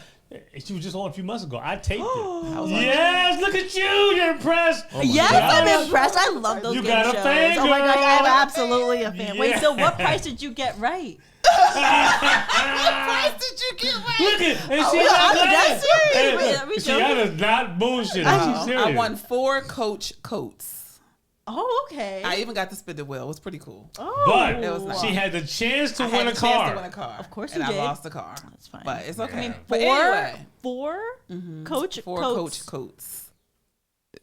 [SPEAKER 2] She was just on a few months ago. I taped it. Yes, look at you. You're impressed.
[SPEAKER 4] Yes,
[SPEAKER 2] God.
[SPEAKER 4] I'm impressed. I love those
[SPEAKER 2] You
[SPEAKER 4] game
[SPEAKER 2] got a
[SPEAKER 4] shows.
[SPEAKER 2] fan,
[SPEAKER 4] Oh my gosh, I'm
[SPEAKER 2] girl.
[SPEAKER 4] absolutely a fan. Wait, so what price did you get right?
[SPEAKER 3] What price did you get right?
[SPEAKER 2] Look at, and she's
[SPEAKER 4] I'm
[SPEAKER 2] not
[SPEAKER 4] dead
[SPEAKER 2] lying.
[SPEAKER 4] serious.
[SPEAKER 2] Hey,
[SPEAKER 4] Wait, are we
[SPEAKER 2] she
[SPEAKER 4] joking?
[SPEAKER 2] is not bullshitting. She's
[SPEAKER 3] I
[SPEAKER 2] serious.
[SPEAKER 3] won 4 Coach coats.
[SPEAKER 4] Oh, okay.
[SPEAKER 3] I even got to spin the wheel. It was pretty cool.
[SPEAKER 4] Oh,
[SPEAKER 2] But
[SPEAKER 3] It was nice.
[SPEAKER 2] she had the chance to
[SPEAKER 3] I
[SPEAKER 2] win
[SPEAKER 3] had
[SPEAKER 2] a
[SPEAKER 3] chance
[SPEAKER 2] car.
[SPEAKER 3] to win a car.
[SPEAKER 4] Of course
[SPEAKER 3] and
[SPEAKER 4] you did.
[SPEAKER 3] I lost the car.
[SPEAKER 4] That's fine.
[SPEAKER 3] But it's okay.
[SPEAKER 2] Yeah.
[SPEAKER 3] But anyway,
[SPEAKER 4] Four coach
[SPEAKER 3] 4
[SPEAKER 4] coats.
[SPEAKER 3] Coach coats.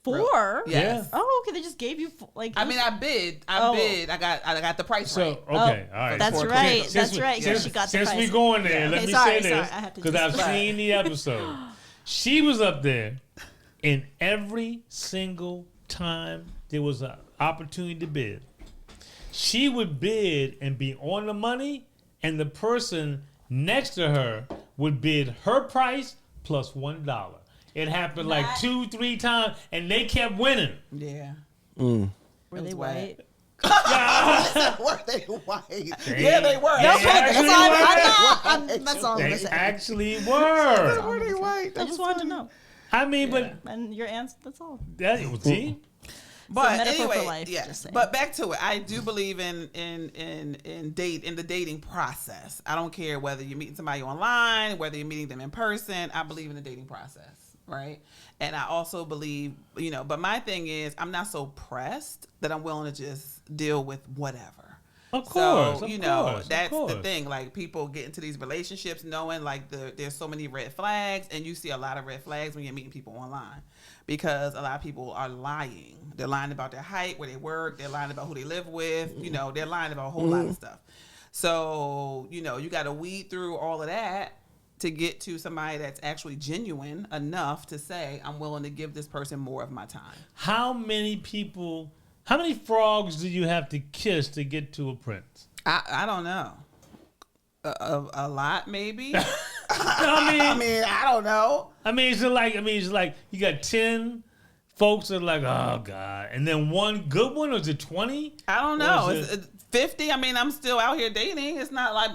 [SPEAKER 4] Four?
[SPEAKER 3] Yes.
[SPEAKER 4] Oh, okay. They just gave you like.
[SPEAKER 3] I mean, I bid.
[SPEAKER 4] Oh.
[SPEAKER 3] I got the price
[SPEAKER 2] So,
[SPEAKER 3] right.
[SPEAKER 2] okay, all right.
[SPEAKER 4] That's
[SPEAKER 3] Four
[SPEAKER 4] right.
[SPEAKER 3] coats.
[SPEAKER 4] That's right. So she got the
[SPEAKER 2] Since
[SPEAKER 4] price.
[SPEAKER 2] we going there,
[SPEAKER 3] Yeah.
[SPEAKER 2] let
[SPEAKER 4] Okay,
[SPEAKER 2] me
[SPEAKER 4] sorry,
[SPEAKER 2] say this
[SPEAKER 4] I had to
[SPEAKER 2] because
[SPEAKER 4] just-
[SPEAKER 2] I've seen the episode. She was up there, and every single time there was an opportunity to bid, she would bid and be on the money, and the person next to her would bid her price plus $1. It happened like 2-3 times, and they kept winning.
[SPEAKER 3] Yeah.
[SPEAKER 4] Were
[SPEAKER 3] It
[SPEAKER 4] they
[SPEAKER 3] was
[SPEAKER 4] white?
[SPEAKER 3] Were they white? Yeah, they were.
[SPEAKER 2] They actually
[SPEAKER 4] That's all I'm
[SPEAKER 2] They
[SPEAKER 4] gonna say.
[SPEAKER 2] actually were.
[SPEAKER 3] Were they white?
[SPEAKER 4] I just wanted to know.
[SPEAKER 2] I mean, but
[SPEAKER 4] And your answer, that's all.
[SPEAKER 2] that see.
[SPEAKER 3] But
[SPEAKER 4] metaphor for
[SPEAKER 3] anyway,
[SPEAKER 4] life,
[SPEAKER 3] yeah.
[SPEAKER 4] just saying.
[SPEAKER 3] But back to it. I do believe in the dating process. I don't care whether you're meeting somebody online, whether you're meeting them in person. I believe in the dating process, right? And I also believe, but my thing is, I'm not so pressed that I'm willing to just deal with whatever.
[SPEAKER 2] Of course,
[SPEAKER 3] So, that's the thing. Like, people get into these relationships knowing like there's so many red flags, and you see a lot of red flags when you're meeting people online, because a lot of people are lying. They're lying about their height, where they work. They're lying about who they live with. They're lying about a whole lot of stuff. So, you got to weed through all of that to get to somebody that's actually genuine enough to say, I'm willing to give this person more of my time.
[SPEAKER 2] How many frogs do you have to kiss to get to a prince?
[SPEAKER 3] I don't know. A lot, maybe.
[SPEAKER 2] I
[SPEAKER 3] I don't know.
[SPEAKER 2] it's like you got 10 folks that are like, oh God, and then one good one, or is it 20?
[SPEAKER 3] I don't know.
[SPEAKER 2] It's
[SPEAKER 3] 50. I'm still out here dating. It's not like,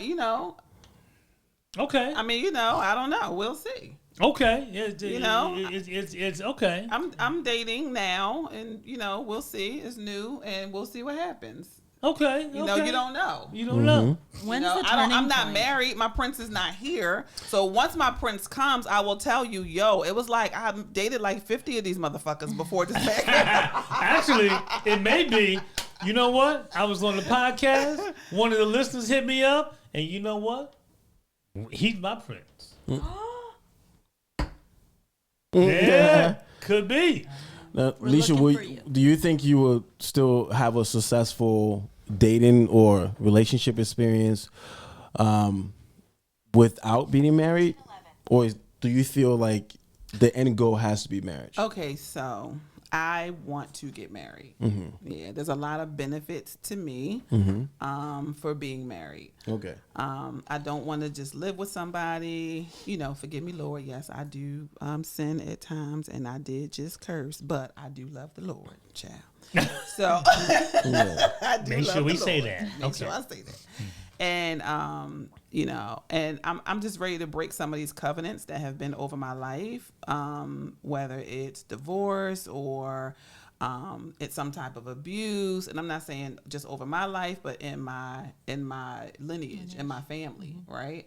[SPEAKER 2] Okay.
[SPEAKER 3] I don't know. We'll see.
[SPEAKER 2] Okay. It's okay.
[SPEAKER 3] I'm dating now, and we'll see. It's new, and we'll see what happens.
[SPEAKER 2] Okay.
[SPEAKER 3] You don't know.
[SPEAKER 2] You don't know.
[SPEAKER 4] When's the turning
[SPEAKER 3] I'm not
[SPEAKER 4] point?
[SPEAKER 3] married. My prince is not here. So once my prince comes, I will tell you, it was like I dated like 50 of these motherfuckers before this man.
[SPEAKER 2] Actually, it may be. You know what? I was on the podcast. One of the listeners hit me up, and you know what? He's my prince. Yeah, could be.
[SPEAKER 1] Now,
[SPEAKER 4] We're
[SPEAKER 1] Alicia,
[SPEAKER 4] looking for you.
[SPEAKER 1] do you think you will still have a successful dating or relationship experience without being married? Or do you feel like the end goal has to be marriage?
[SPEAKER 3] Okay, so I want to get married. Yeah, there's a lot of benefits to me for being married.
[SPEAKER 1] Okay.
[SPEAKER 3] I don't want to just live with somebody. Forgive me, Lord. Yes, I do sin at times, and I did just curse, but I do love the Lord, child. So I do
[SPEAKER 2] Make
[SPEAKER 3] love
[SPEAKER 2] sure we
[SPEAKER 3] the
[SPEAKER 2] say
[SPEAKER 3] Lord.
[SPEAKER 2] that.
[SPEAKER 3] Make
[SPEAKER 2] Okay.
[SPEAKER 3] sure I say that. And and I'm just ready to break some of these covenants that have been over my life, whether it's divorce or it's some type of abuse. And I'm not saying just over my life, but in my lineage, in my family, right?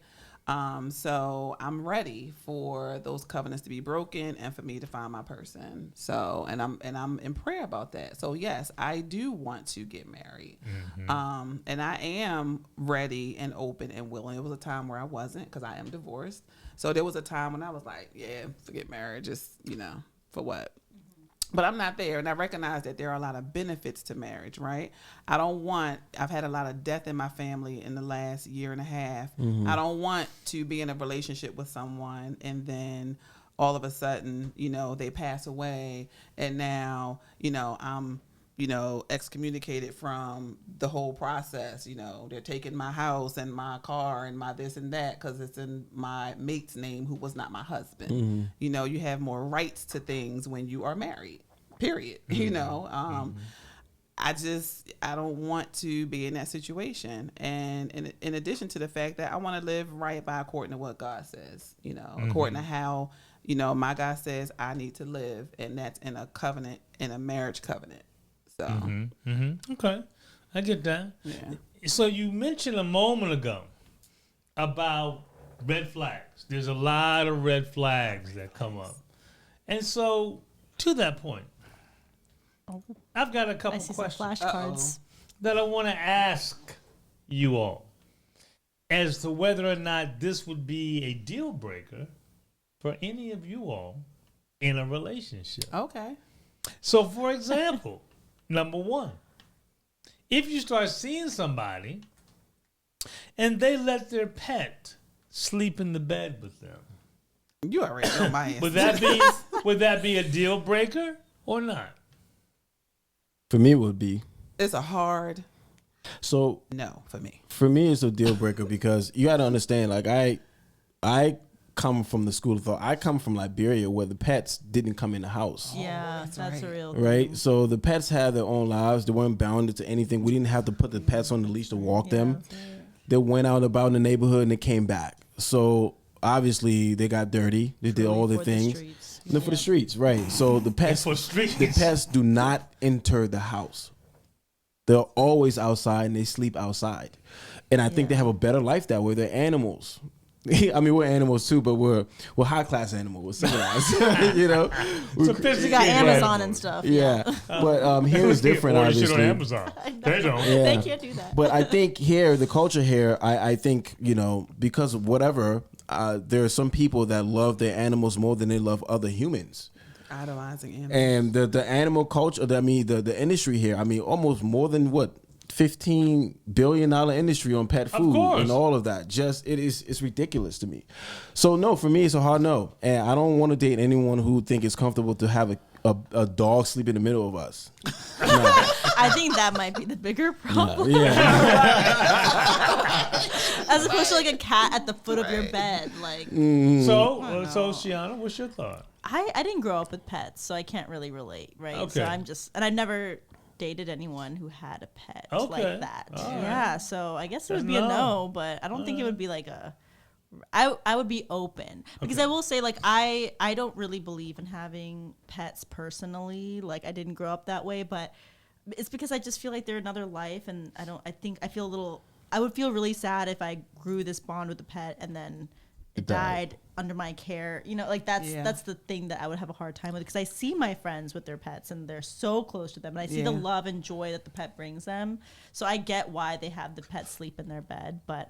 [SPEAKER 3] So I'm ready for those covenants to be broken and for me to find my person. So, and I'm in prayer about that. So yes, I do want to get married. And I am ready and open and willing. It was a time where I wasn't, because I am divorced. So there was a time when I was like, yeah, forget marriage, just, for what? But I'm not there, and I recognize that there are a lot of benefits to marriage, right? I've had a lot of death in my family in the last year and a half. I don't want to be in a relationship with someone and then all of a sudden, they pass away, and now, I'm, excommunicated from the whole process. They're taking my house and my car and my this and that because it's in my mate's name who was not my husband. Mm-hmm. You have more rights to things when you are married, period. Mm-hmm. I don't want to be in that situation. And in addition to the fact that I want to live right by according to what God says, according to how, my God says I need to live. And that's in a covenant, in a marriage covenant. So,
[SPEAKER 2] Okay. I get that.
[SPEAKER 3] Yeah.
[SPEAKER 2] So you mentioned a moment ago about red flags. There's a lot of red flags that come up. And so to that point, I've got a couple questions
[SPEAKER 4] flashcards
[SPEAKER 2] that I want to ask you all as to whether or not this would be a deal breaker for any of you all in a relationship.
[SPEAKER 3] Okay.
[SPEAKER 2] So, for example, number one, if you start seeing somebody and they let their pet sleep in the bed with them,
[SPEAKER 3] you already know my answer.
[SPEAKER 2] would that be a deal breaker or not?
[SPEAKER 1] For me, it would be.
[SPEAKER 3] It's a hard no for me.
[SPEAKER 1] For me, it's a deal breaker because you got to understand. Like I come from the school of thought. I come from Liberia, where the pets didn't come in the house.
[SPEAKER 4] Yeah, that's
[SPEAKER 3] right.
[SPEAKER 4] a real thing.
[SPEAKER 1] Right. So the pets had their own lives. They weren't bounded to anything. We didn't have to put the pets on the leash to walk them.
[SPEAKER 4] That's right.
[SPEAKER 1] They went out about in the neighborhood and they came back. So obviously they got dirty. They did all the things. For the streets, right? So the pets do not enter the house. They're always outside and they sleep outside. And I think they have a better life that way. They're animals. I mean, we're animals too, but we're high class animals. We're civilized,
[SPEAKER 4] We got Amazon and stuff.
[SPEAKER 1] Yeah, but here is different. Obviously,
[SPEAKER 2] shit on Amazon. They don't.
[SPEAKER 1] Yeah.
[SPEAKER 4] They can't do that.
[SPEAKER 1] But I think here, the culture here, I think because of whatever, there are some people that love their animals more than they love other humans.
[SPEAKER 3] Idolizing animals.
[SPEAKER 1] And the animal culture, the industry here, almost more than $15 billion industry on pet food and all of that. It's ridiculous to me. So no, for me, it's a hard no. And I don't want to date anyone who think it's comfortable to have a dog sleep in the middle of us. No.
[SPEAKER 4] I think that might be the bigger problem.
[SPEAKER 1] Yeah.
[SPEAKER 4] As opposed to like a cat at the foot of your bed. Like
[SPEAKER 2] So Shiana, what's your thought?
[SPEAKER 4] I didn't grow up with pets, so I can't really relate, right?
[SPEAKER 2] Okay.
[SPEAKER 4] So I've never dated anyone who had a pet like that.
[SPEAKER 2] All right.
[SPEAKER 4] Yeah, so I guess it would be a no, but I don't think it would be like I would be open because I will say like I don't really believe in having pets personally. Like I didn't grow up that way, but it's because I just feel like they're another life, and I would feel really sad if I grew this bond with the pet and then it died under my care. That's the thing that I would have a hard time with, because I see my friends with their pets and they're so close to them, and I see the love and joy that the pet brings them. So I get why they have the pet sleep in their bed, but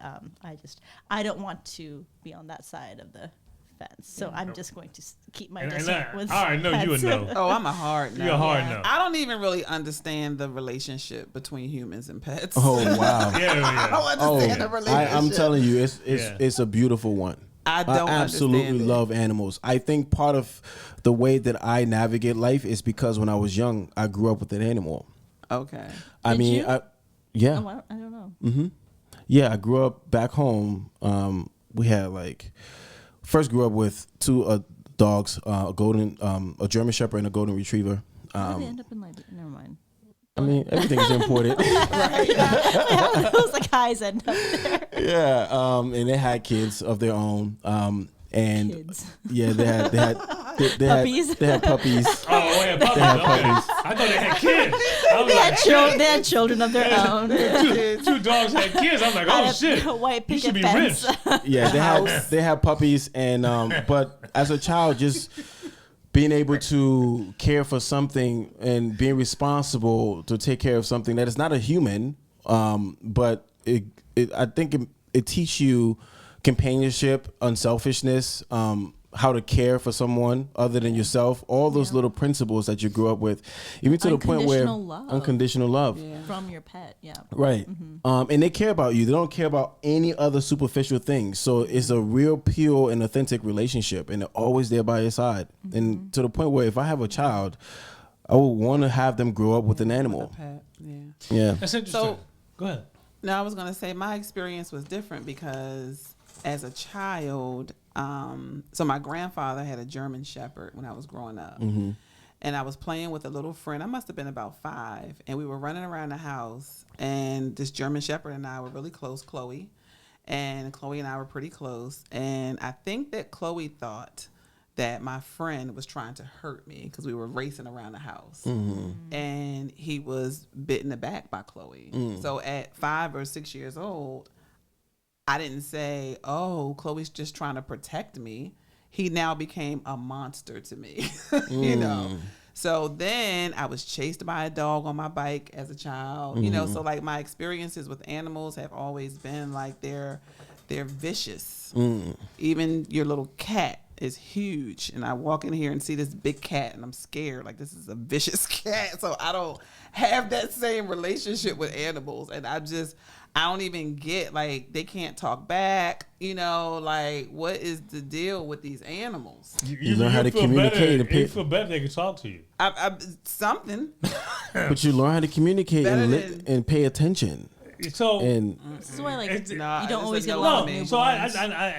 [SPEAKER 4] I don't want to be on that side of the fence. So I'm just going to keep my distance with
[SPEAKER 2] I already know
[SPEAKER 4] pets.
[SPEAKER 2] you would know.
[SPEAKER 3] Oh, I'm a hard no.
[SPEAKER 2] You're a hard no.
[SPEAKER 3] I don't even really understand the relationship between humans and pets.
[SPEAKER 1] Oh wow.
[SPEAKER 3] I don't understand the relationship.
[SPEAKER 1] I'm telling you, it's a beautiful one.
[SPEAKER 3] I don't
[SPEAKER 1] absolutely love animals. I think part of the way that I navigate life is because when I was young, I grew up with an animal.
[SPEAKER 3] Okay.
[SPEAKER 4] Did you?
[SPEAKER 1] Yeah.
[SPEAKER 4] Oh, I don't know.
[SPEAKER 1] Mm-hmm. Yeah, I grew up back home. We had first grew up with two dogs, a German Shepherd and a Golden Retriever.
[SPEAKER 4] How did they end up in Liberia? Never mind.
[SPEAKER 1] Everything is imported.
[SPEAKER 4] How did those guys end up there?
[SPEAKER 1] Yeah, and they had kids of their own. And
[SPEAKER 4] Kids.
[SPEAKER 1] yeah, they had
[SPEAKER 4] Puppies?
[SPEAKER 1] They had puppies.
[SPEAKER 2] Oh, yeah, puppies. I thought they had kids.
[SPEAKER 4] They had children of their own.
[SPEAKER 2] Two dogs had kids. I'm like, oh shit.
[SPEAKER 4] A white
[SPEAKER 2] You should
[SPEAKER 4] picket
[SPEAKER 2] be
[SPEAKER 4] fence.
[SPEAKER 2] rich.
[SPEAKER 1] Yeah, they had puppies, and but as a child, just being able to care for something and being responsible to take care of something that is not a human, but I think it teaches you companionship, unselfishness. how to care for someone other than yourself. All those little principles that you grew up with, even to the point where unconditional love
[SPEAKER 4] from your pet. Yeah.
[SPEAKER 1] Right. And they care about you. They don't care about any other superficial things. So it's a real pure and authentic relationship, and they're always there by your side. And to the point where if I have a child, I would want to have them grow up with an animal.
[SPEAKER 3] With a pet.
[SPEAKER 1] Yeah.
[SPEAKER 2] That's interesting.
[SPEAKER 3] So,
[SPEAKER 2] go ahead.
[SPEAKER 3] No, I was going to say my experience was different because as a child, so my grandfather had a German Shepherd when I was growing up. And I was playing with a little friend. I must have been about 5. And we were running around the house. And this German Shepherd and I were really close, Chloe. And Chloe and I were pretty close. And I think that Chloe thought that my friend was trying to hurt me because we were racing around the house. And he was bit in the back by Chloe. So at 5 or 6 years old, I didn't say, oh, Chloe's just trying to protect me. He now became a monster to me, you know. So then I was chased by a dog on my bike as a child, you know. So like my experiences with animals have always been like they're vicious. Even your little cat is huge, and I walk in here and see this big cat and I'm scared, like this is a vicious cat. So I don't have that same relationship with animals, and I don't even get, like, they can't talk back, you know, like what is the deal with these animals?
[SPEAKER 1] You learn how to communicate.
[SPEAKER 2] You feel better they can talk to you.
[SPEAKER 3] Something.
[SPEAKER 1] But you learn how to communicate and pay attention.
[SPEAKER 2] So
[SPEAKER 4] this is why, like, you don't always get along with me.
[SPEAKER 2] So I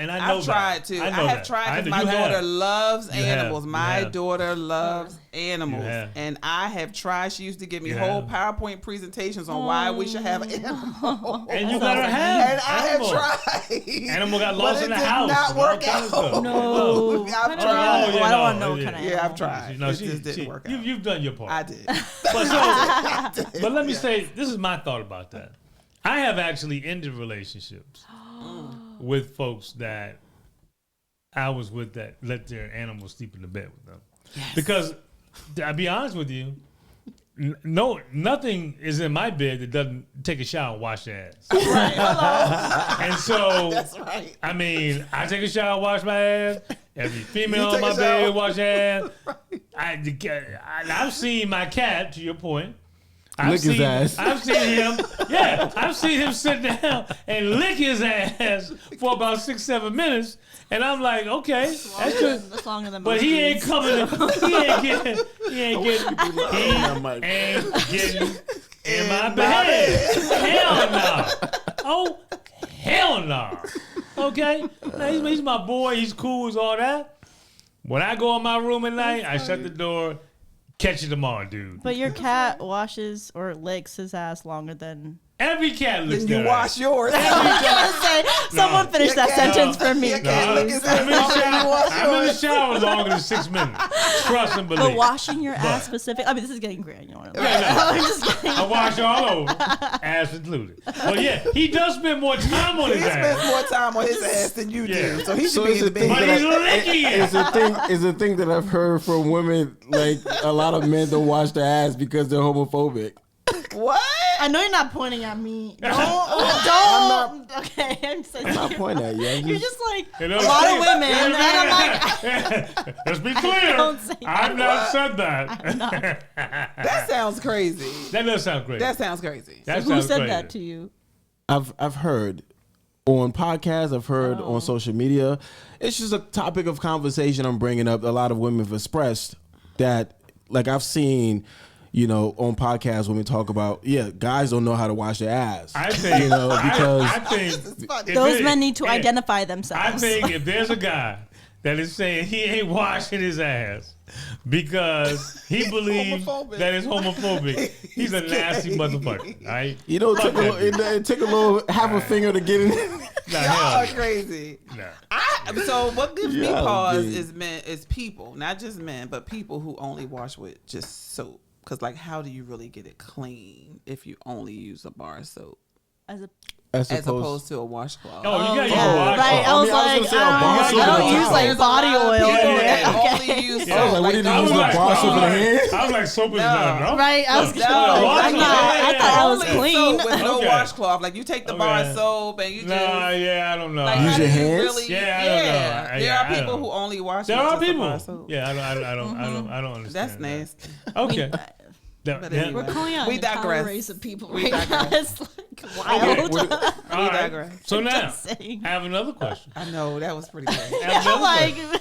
[SPEAKER 2] know
[SPEAKER 3] I've tried to. I have tried because my daughter loves animals. My daughter loves animals, and I have tried. She used to give me whole PowerPoint presentations on why we should have animals.
[SPEAKER 2] And you gotta have.
[SPEAKER 3] And I have tried.
[SPEAKER 2] Animal got lost in the house.
[SPEAKER 3] Not work out.
[SPEAKER 4] No,
[SPEAKER 3] I've tried.
[SPEAKER 4] I don't want to know what kind of animal.
[SPEAKER 3] Yeah, I've tried.
[SPEAKER 2] No,
[SPEAKER 3] it just didn't work out.
[SPEAKER 2] You've done your part.
[SPEAKER 3] I did.
[SPEAKER 2] But let me say, this is my thought about that. I have actually ended relationships with folks that I was with that let their animals sleep in the bed with them. Yes. Because, I'll be honest with you, nothing is in my bed that doesn't take a shower and wash their ass.
[SPEAKER 3] Right. Hello.
[SPEAKER 2] And so,
[SPEAKER 3] that's right.
[SPEAKER 2] I mean, I take a shower and wash my ass. Every female on my bed wash their ass. Right. I've seen my cat, to your point. I've seen him. I've seen him sit down and lick his ass for about 6-7 minutes, and I'm like, okay, that's good.
[SPEAKER 4] That's longer than.
[SPEAKER 2] But he ain't coming. He ain't getting in my bed. Hell no. Oh, hell no. Okay, now, he's my boy. He's cool. He's all that. When I go in my room at night, I shut the door. Catch you tomorrow, dude.
[SPEAKER 4] But your cat washes or licks his ass longer than...
[SPEAKER 2] Every cat licks
[SPEAKER 3] their ass. You wash yours.
[SPEAKER 4] Someone finish that sentence for me.
[SPEAKER 2] I'm in the shower longer than 6 minutes. Trust and believe.
[SPEAKER 4] But washing your ass specific... I mean, this is getting granular.
[SPEAKER 2] I wash all over, ass included. But yeah, he does spend more time on his ass.
[SPEAKER 3] He spends more time on his ass than you do. So he should be in the bed.
[SPEAKER 2] But he's licking it.
[SPEAKER 1] It's a thing that I've heard from women, like a lot of men don't wash their ass because they're homophobic.
[SPEAKER 3] What?
[SPEAKER 4] I know you're not pointing at me. Don't. Okay, I'm
[SPEAKER 1] not pointing at you.
[SPEAKER 4] You're just like a lot of women. And I'm like,
[SPEAKER 2] let's be clear. I've not said that.
[SPEAKER 3] That sounds crazy.
[SPEAKER 2] That does sound crazy.
[SPEAKER 3] That sounds crazy.
[SPEAKER 4] Who said that to you?
[SPEAKER 1] I've heard on podcasts. I've heard on social media. It's just a topic of conversation I'm bringing up. A lot of women have expressed that, like I've seen. You know, on podcasts when we talk about, guys don't know how to wash their ass.
[SPEAKER 2] I think,
[SPEAKER 1] you know, because
[SPEAKER 2] I think
[SPEAKER 4] those men need to identify themselves.
[SPEAKER 2] I think if there's a guy that is saying he ain't washing his ass because he believes that it's homophobic, he's a nasty motherfucker, right?
[SPEAKER 1] You know, it took a little half a finger to get in.
[SPEAKER 3] Y'all are crazy. So what gives me pause is people, not just men, but people who only wash with just soap. Because, like, how do you really get it clean if you only use a bar of soap?
[SPEAKER 4] As
[SPEAKER 1] As
[SPEAKER 3] as
[SPEAKER 1] opposed-
[SPEAKER 3] opposed to a washcloth.
[SPEAKER 2] Oh, you got
[SPEAKER 4] yeah.
[SPEAKER 2] your
[SPEAKER 4] Right. I was
[SPEAKER 1] I
[SPEAKER 4] like,
[SPEAKER 1] was gonna say a bar
[SPEAKER 4] I
[SPEAKER 1] soap
[SPEAKER 4] don't
[SPEAKER 1] with
[SPEAKER 4] use
[SPEAKER 1] a
[SPEAKER 4] like
[SPEAKER 3] There's a
[SPEAKER 4] body
[SPEAKER 3] lot of
[SPEAKER 4] oil
[SPEAKER 3] people
[SPEAKER 4] in
[SPEAKER 3] that
[SPEAKER 4] there.
[SPEAKER 3] only use
[SPEAKER 1] I was like, what did you
[SPEAKER 3] no,
[SPEAKER 1] use, the bar soap in the hand?
[SPEAKER 2] I was like, soap is
[SPEAKER 3] No.
[SPEAKER 2] not enough.
[SPEAKER 4] Right, I was
[SPEAKER 2] No.
[SPEAKER 4] like,
[SPEAKER 3] No,
[SPEAKER 4] I'm not. I thought I was
[SPEAKER 3] only
[SPEAKER 4] clean.
[SPEAKER 3] soap with no
[SPEAKER 2] Okay.
[SPEAKER 3] washcloth. Like you take the bar
[SPEAKER 2] Okay.
[SPEAKER 3] soap and you just
[SPEAKER 2] Nah, yeah, I don't know.
[SPEAKER 3] like
[SPEAKER 1] Use
[SPEAKER 3] how
[SPEAKER 1] your
[SPEAKER 3] do you
[SPEAKER 1] hands?
[SPEAKER 3] Really,
[SPEAKER 2] Yeah, I don't know.
[SPEAKER 3] There
[SPEAKER 2] Yeah,
[SPEAKER 3] are
[SPEAKER 2] I
[SPEAKER 3] people
[SPEAKER 2] don't
[SPEAKER 3] who
[SPEAKER 2] know.
[SPEAKER 3] only wash
[SPEAKER 2] There
[SPEAKER 3] with
[SPEAKER 2] are
[SPEAKER 3] just a
[SPEAKER 2] people.
[SPEAKER 3] bar soap.
[SPEAKER 2] Yeah, I don't understand.
[SPEAKER 3] That's
[SPEAKER 2] that.
[SPEAKER 3] nasty.
[SPEAKER 2] Okay.
[SPEAKER 3] But
[SPEAKER 2] Yeah.
[SPEAKER 3] anyway.
[SPEAKER 4] We're calling out
[SPEAKER 3] We
[SPEAKER 4] an entire
[SPEAKER 3] digress.
[SPEAKER 4] race of people
[SPEAKER 3] We
[SPEAKER 4] right now.
[SPEAKER 3] digress.
[SPEAKER 4] It's like
[SPEAKER 2] Okay.
[SPEAKER 4] wild.
[SPEAKER 2] All right.
[SPEAKER 3] digress.
[SPEAKER 2] So now,
[SPEAKER 4] Just saying.
[SPEAKER 2] I have another question.
[SPEAKER 3] I know that was pretty good.
[SPEAKER 2] I have
[SPEAKER 4] I'm
[SPEAKER 2] another
[SPEAKER 4] like,
[SPEAKER 2] question.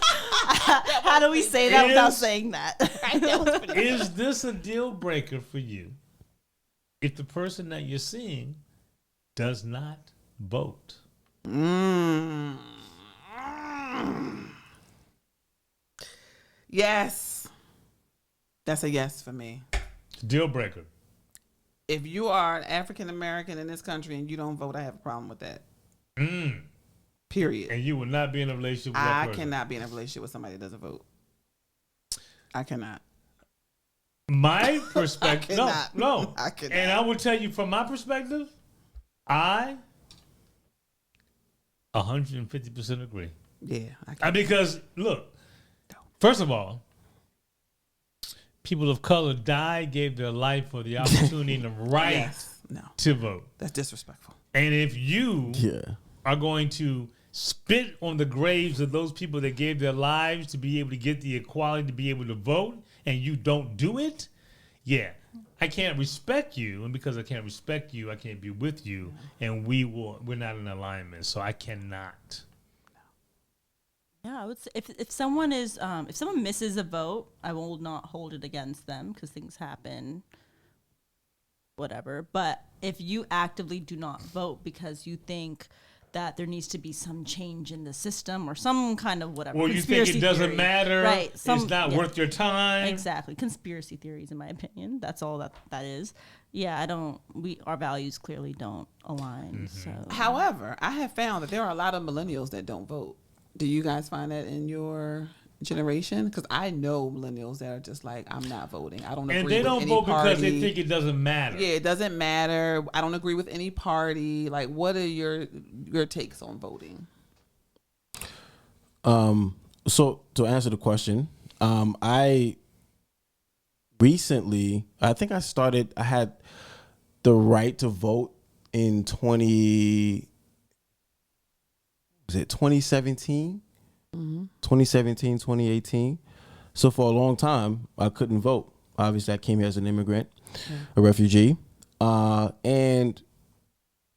[SPEAKER 4] how do we say that without
[SPEAKER 2] Is-
[SPEAKER 4] saying that? That was pretty good.
[SPEAKER 2] Is this a deal breaker for you if the person that you're seeing does not vote?
[SPEAKER 3] Yes, that's a yes for me.
[SPEAKER 2] Deal breaker.
[SPEAKER 3] If you are an African American in this country and you don't vote, I have a problem with that. Period.
[SPEAKER 2] And you will not be in a relationship with that
[SPEAKER 3] I
[SPEAKER 2] person.
[SPEAKER 3] cannot be in a relationship with somebody that doesn't vote. I cannot.
[SPEAKER 2] My perspective, no,
[SPEAKER 3] cannot.
[SPEAKER 2] no.
[SPEAKER 3] I cannot.
[SPEAKER 2] And I will tell you from my perspective, I 150% agree.
[SPEAKER 3] Yeah, I can't.
[SPEAKER 2] Because look, first of all, people of color died, gave their life for the opportunity and the right
[SPEAKER 3] Yes. No,
[SPEAKER 2] to vote.
[SPEAKER 3] that's disrespectful.
[SPEAKER 2] And if you
[SPEAKER 1] Yeah.
[SPEAKER 2] are going to spit on the graves of those people that gave their lives to be able to get the equality to be able to vote, and you don't do it, yeah, I can't respect you, and because I can't respect you, I can't be with you, and we're not in alignment, so I cannot.
[SPEAKER 4] Yeah, I would say if someone is if someone misses a vote, I will not hold it against them because things happen, whatever. But if you actively do not vote because you think that there needs to be some change in the system or some kind of whatever,
[SPEAKER 2] Or you think it doesn't
[SPEAKER 4] theory,
[SPEAKER 2] matter,
[SPEAKER 4] right?
[SPEAKER 2] it's not worth your time.
[SPEAKER 4] Exactly, conspiracy theories, in my opinion. That's all that is. Yeah, I don't. Our values clearly don't align. So,
[SPEAKER 3] However, I have found that there are a lot of millennials that don't vote. Do you guys find that in your generation? Because I know millennials that are just like, I'm not voting. I don't agree
[SPEAKER 2] And they
[SPEAKER 3] with
[SPEAKER 2] don't
[SPEAKER 3] any
[SPEAKER 2] vote
[SPEAKER 3] party.
[SPEAKER 2] because they think it doesn't matter.
[SPEAKER 3] Yeah, it doesn't matter. I don't agree with any party. Like, what are your takes on voting?
[SPEAKER 1] So to answer the question, I recently, I think I had the right to vote in 2017? 2017, 2018. So for a long time, I couldn't vote. Obviously, I came here as an immigrant, a refugee, and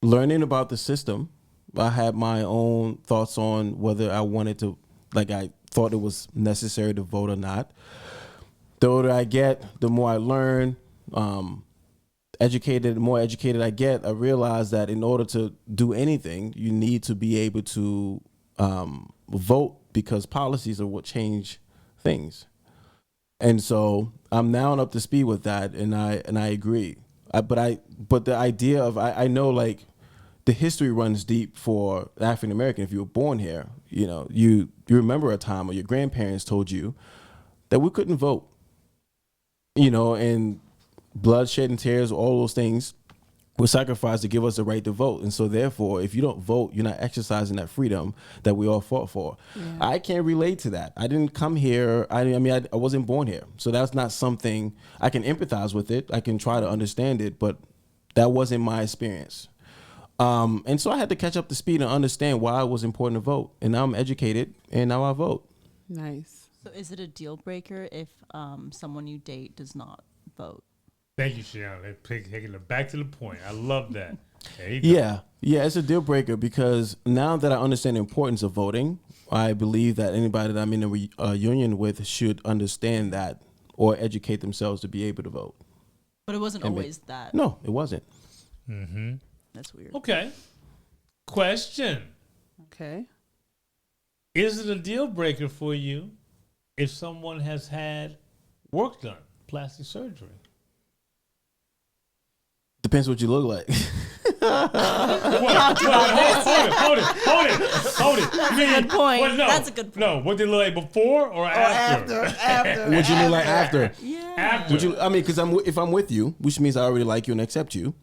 [SPEAKER 1] learning about the system, I had my own thoughts on whether I wanted to, like I thought it was necessary to vote or not. The older I get, the more I learn. The more educated I get, I realize that in order to do anything, you need to be able to vote because policies are what change things. And so I'm now up to speed with that, and I agree. But the idea of I know like the history runs deep for African American. If you were born here, you remember a time where your grandparents told you that we couldn't vote. And bloodshed and tears, all those things were sacrificed to give us the right to vote. And so therefore, if you don't vote, you're not exercising that freedom that we all fought for. Yeah. I can't relate to that. I didn't come here. I wasn't born here. So that's not something I can empathize with it. I can try to understand it, but that wasn't my experience. And so I had to catch up to speed and understand why it was important to vote. And now I'm educated and now I vote.
[SPEAKER 3] Nice.
[SPEAKER 4] So is it a deal breaker if someone you date does not vote?
[SPEAKER 2] Thank you, Shiana. Taking it back to the point. I love that. There you go.
[SPEAKER 1] Yeah, it's a deal breaker because now that I understand the importance of voting, I believe that anybody that I'm in a union with should understand that or educate themselves to be able to vote.
[SPEAKER 4] But it wasn't always that.
[SPEAKER 1] No, it wasn't.
[SPEAKER 2] Mm-hmm.
[SPEAKER 4] That's weird.
[SPEAKER 2] Okay. Question.
[SPEAKER 3] Okay.
[SPEAKER 2] Is it a deal breaker for you if someone has had work done, plastic surgery?
[SPEAKER 1] Depends what you look like.
[SPEAKER 2] Hold it.
[SPEAKER 4] That's a good point.
[SPEAKER 2] What, no,
[SPEAKER 4] That's a good point.
[SPEAKER 2] No, what they look like before or after?
[SPEAKER 3] After.
[SPEAKER 1] What you look like after?
[SPEAKER 4] Yeah.
[SPEAKER 2] After.
[SPEAKER 1] Because if I'm with you, which means I already like you and accept you,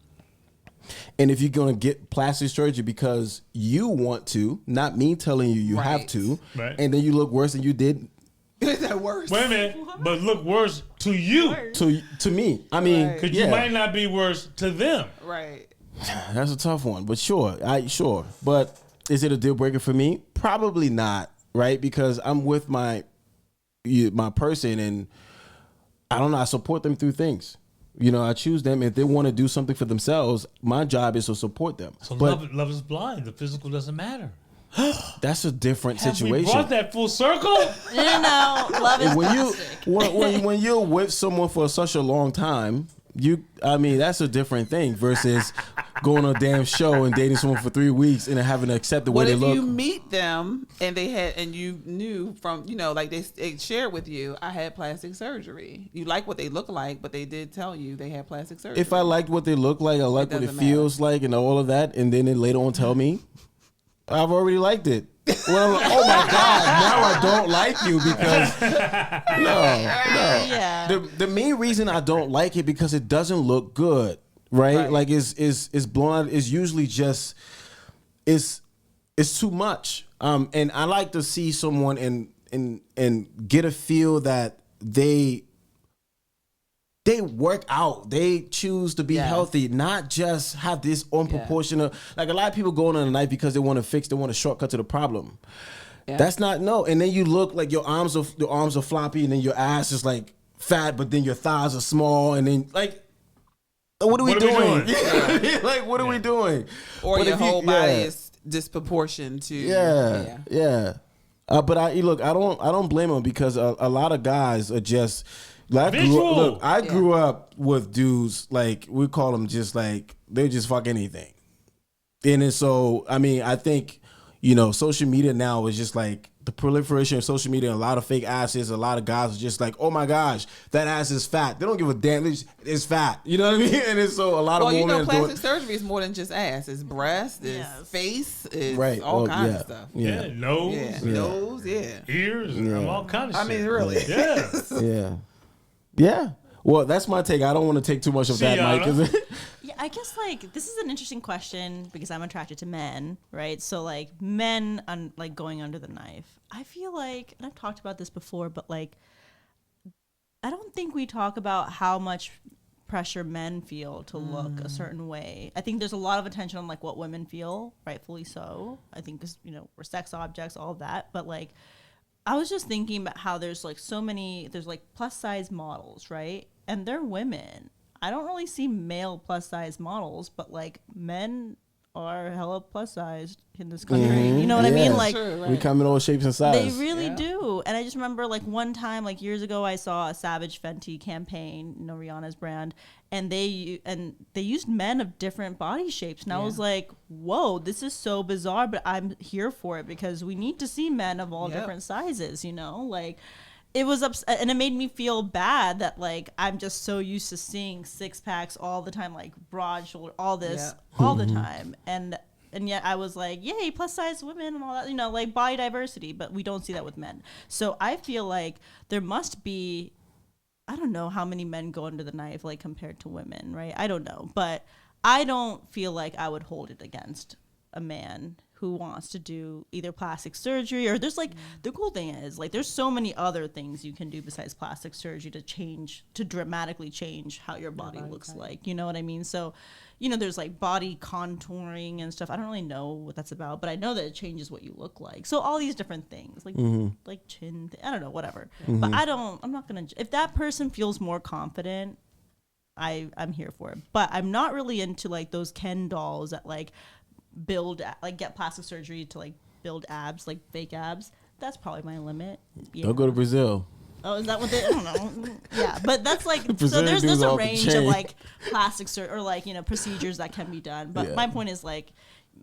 [SPEAKER 1] And if you're going to get plastic surgery because you want to, not me telling you you have to, and then you look worse than you did.
[SPEAKER 3] Is that worse?
[SPEAKER 2] Wait a minute, but look worse to you.
[SPEAKER 1] To me. I mean,
[SPEAKER 2] because you might not be worse to them.
[SPEAKER 3] Right.
[SPEAKER 1] That's a tough one, but sure. But is it a deal breaker for me? Probably not, right? Because I'm with my person, and I don't know, I support them through things. You know, I choose them. If they want to do something for themselves, my job is to support them.
[SPEAKER 2] So love is blind. The physical doesn't matter.
[SPEAKER 1] That's a different situation.
[SPEAKER 2] We brought that full circle.
[SPEAKER 4] Love is plastic.
[SPEAKER 1] When you're with someone for such a long time, that's a different thing versus going on a damn show and dating someone for 3 weeks and then having to accept the way they look.
[SPEAKER 3] What if you meet them and you knew from, like they shared with you, I had plastic surgery. You like what they look like, but they did tell you they had plastic surgery.
[SPEAKER 1] If I liked what they look like, I like what it feels like and all of that, and then they later on tell me, I've already liked it. Well, oh my God! Now I don't like you because no.
[SPEAKER 4] Yeah.
[SPEAKER 1] The main reason I don't like it because it doesn't look good, right? Like it's blown out. It's usually just it's too much. And I like to see someone and get a feel that they work out. They choose to be healthy, not just have this unproportional. Like a lot of people go on a knife because they want a shortcut to the problem. Yeah. That's not And then you look like your arms are floppy, and then your ass is like fat, but then your thighs are small, and then like, what are we doing? Like, what are we doing?
[SPEAKER 3] Or your whole body is disproportioned to.
[SPEAKER 1] Yeah. But I don't blame them because a lot of guys are just. I grew up with dudes, like, we call them just like, they just fuck anything. And then so, I mean, I think, social media now is just like the proliferation of social media, a lot of fake asses, a lot of guys are just like, oh my gosh, that ass is fat. They don't give a damn, it's fat. You know what I mean? And then so a lot of women
[SPEAKER 3] plastic surgery is more than just ass. It's breast, it's face, it's all kinds of stuff.
[SPEAKER 2] Yeah, nose.
[SPEAKER 3] Nose,
[SPEAKER 2] ears, all kinds of shit.
[SPEAKER 3] I mean, really.
[SPEAKER 1] Yeah. Well, that's my take. I don't want to take too much of that, Mike.
[SPEAKER 4] Yeah, I guess like this is an interesting question because I'm attracted to men, right? So like men going under the knife. I feel like, and I've talked about this before, but like I don't think we talk about how much pressure men feel to look a certain way. I think there's a lot of attention on like what women feel, rightfully so. I think because we're sex objects, all of that, but like. I was just thinking about how there's like there's like plus size models, right? And they're women. I don't really see male plus size models, but like men are hella plus sized in this country. Mm-hmm. You know what I mean? Like
[SPEAKER 1] we come in all shapes and sizes.
[SPEAKER 4] They really do. And I just remember like one time, like years ago, I saw a Savage Fenty campaign, Rihanna's brand, and they used men of different body shapes. And I was like, whoa, this is so bizarre, but I'm here for it because we need to see men of all different sizes, like it was and it made me feel bad that like I'm just so used to seeing six packs all the time, like broad shoulder, all this all the time. And yet I was like, yay, plus size women and all that, like body diversity, but we don't see that with men. So I feel like there must be, I don't know how many men go under the knife, like compared to women, right? I don't know, but I don't feel like I would hold it against a man who wants to do either plastic surgery or there's like, the cool thing is like, there's so many other things you can do besides plastic surgery to dramatically change how your body looks like, you know what I mean? So, there's like body contouring and stuff. I don't really know what that's about, but I know that it changes what you look like. So all these different things, like like chin, I don't know, whatever. But I'm not gonna. If that person feels more confident, I'm here for it. But I'm not really into like those Ken dolls that like get plastic surgery to like build abs, like fake abs. That's probably my limit.
[SPEAKER 1] Don't go to Brazil.
[SPEAKER 4] Oh, is that what they? I don't know. Yeah, but that's like so. There's a range of like plastic surgery or like procedures that can be done. But my point is like,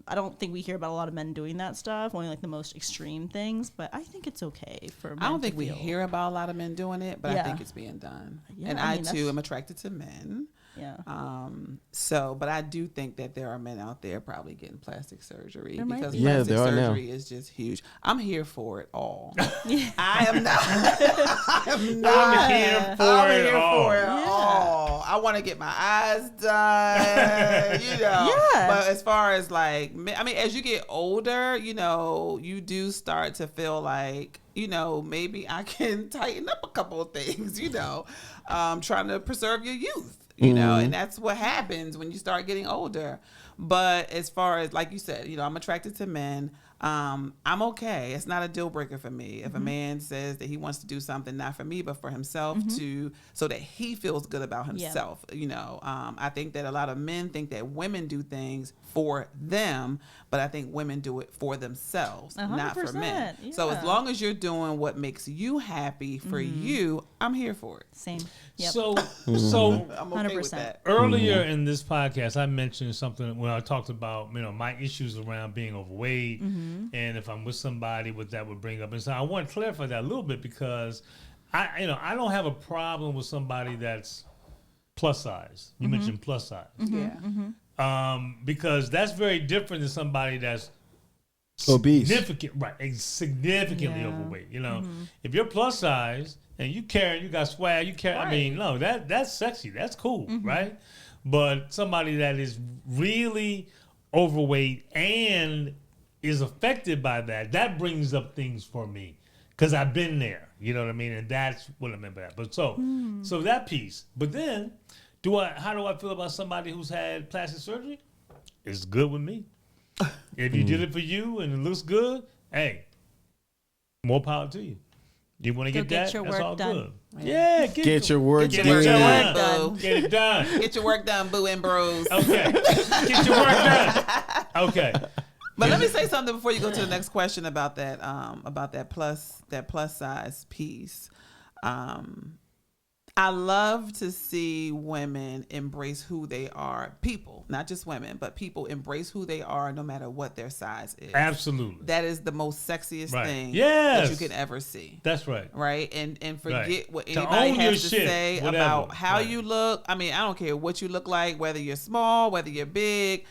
[SPEAKER 4] I don't think we hear about a lot of men doing that stuff. Only like the most extreme things. But I think it's okay for men.
[SPEAKER 3] I don't think we hear about a lot of men doing it, but I think it's being done. Yeah, and I too am attracted to men.
[SPEAKER 4] Yeah.
[SPEAKER 3] But I do think that there are men out there probably getting plastic surgery
[SPEAKER 4] There might
[SPEAKER 3] because
[SPEAKER 4] be.
[SPEAKER 1] Yeah,
[SPEAKER 3] plastic
[SPEAKER 1] there are now.
[SPEAKER 3] surgery is just huge. I'm here for it all. I am not. I am not.
[SPEAKER 2] I'm here for
[SPEAKER 3] I'm
[SPEAKER 2] it
[SPEAKER 3] here
[SPEAKER 2] all.
[SPEAKER 3] for it
[SPEAKER 4] Yeah.
[SPEAKER 3] all. I want to get my eyes done,
[SPEAKER 4] Yeah.
[SPEAKER 3] But as far as like, I mean, as you get older, you do start to feel like, maybe I can tighten up a couple of things, trying to preserve your youth, and that's what happens when you start getting older. But as far as, like you said, I'm attracted to men. I'm okay. It's not a deal breaker for me. If a man says that he wants to do something, not for me, but for himself so that he feels good about himself, I think that a lot of men think that women do things for them, but I think women do it for themselves, not for men.
[SPEAKER 4] Yeah.
[SPEAKER 3] So as long as you're doing what makes you happy for you, I'm here for it.
[SPEAKER 4] Same. Yep.
[SPEAKER 2] So
[SPEAKER 3] I'm okay with
[SPEAKER 4] 100%.
[SPEAKER 3] that.
[SPEAKER 2] earlier in this podcast, I mentioned something when I talked about my issues around being overweight, and if I'm with somebody, what that would bring up. And so I want to clarify that a little bit because I don't have a problem with somebody that's plus size. You mentioned plus size, because that's very different than somebody that's
[SPEAKER 1] Obese.
[SPEAKER 2] significantly overweight. If you're plus size and you got swag, I mean, no, that's sexy, that's cool, right? But somebody that is really overweight and is affected by that brings up things for me because I've been there. You know what I mean? And that's what I meant by that. But so that piece. But then, how do I feel about somebody who's had plastic surgery? It's good with me. If you did it for you and it looks good, hey, more power to you. You want to get that?
[SPEAKER 4] your
[SPEAKER 2] That's
[SPEAKER 4] work
[SPEAKER 2] all
[SPEAKER 4] done.
[SPEAKER 2] good. Yeah,
[SPEAKER 1] Get your work
[SPEAKER 3] Get
[SPEAKER 1] done.
[SPEAKER 3] your work
[SPEAKER 2] done.
[SPEAKER 3] done.
[SPEAKER 2] Get it done.
[SPEAKER 3] Get your work done, boo and bros.
[SPEAKER 2] Okay. Get your work done. Okay.
[SPEAKER 3] But let me say something before you go to the next question about that plus size piece. I love to see women embrace who they are. People, not just women, but people embrace who they are no matter what their size is.
[SPEAKER 2] Absolutely.
[SPEAKER 3] That is the most sexiest thing
[SPEAKER 2] Yes.
[SPEAKER 3] that you can ever see.
[SPEAKER 2] That's right.
[SPEAKER 3] Right? And forget what
[SPEAKER 2] To
[SPEAKER 3] anybody
[SPEAKER 2] own your
[SPEAKER 3] has to
[SPEAKER 2] shit,
[SPEAKER 3] say
[SPEAKER 2] whatever.
[SPEAKER 3] about how
[SPEAKER 2] Right.
[SPEAKER 3] you look. I mean, I don't care what you look like, whether you're small, whether you're big.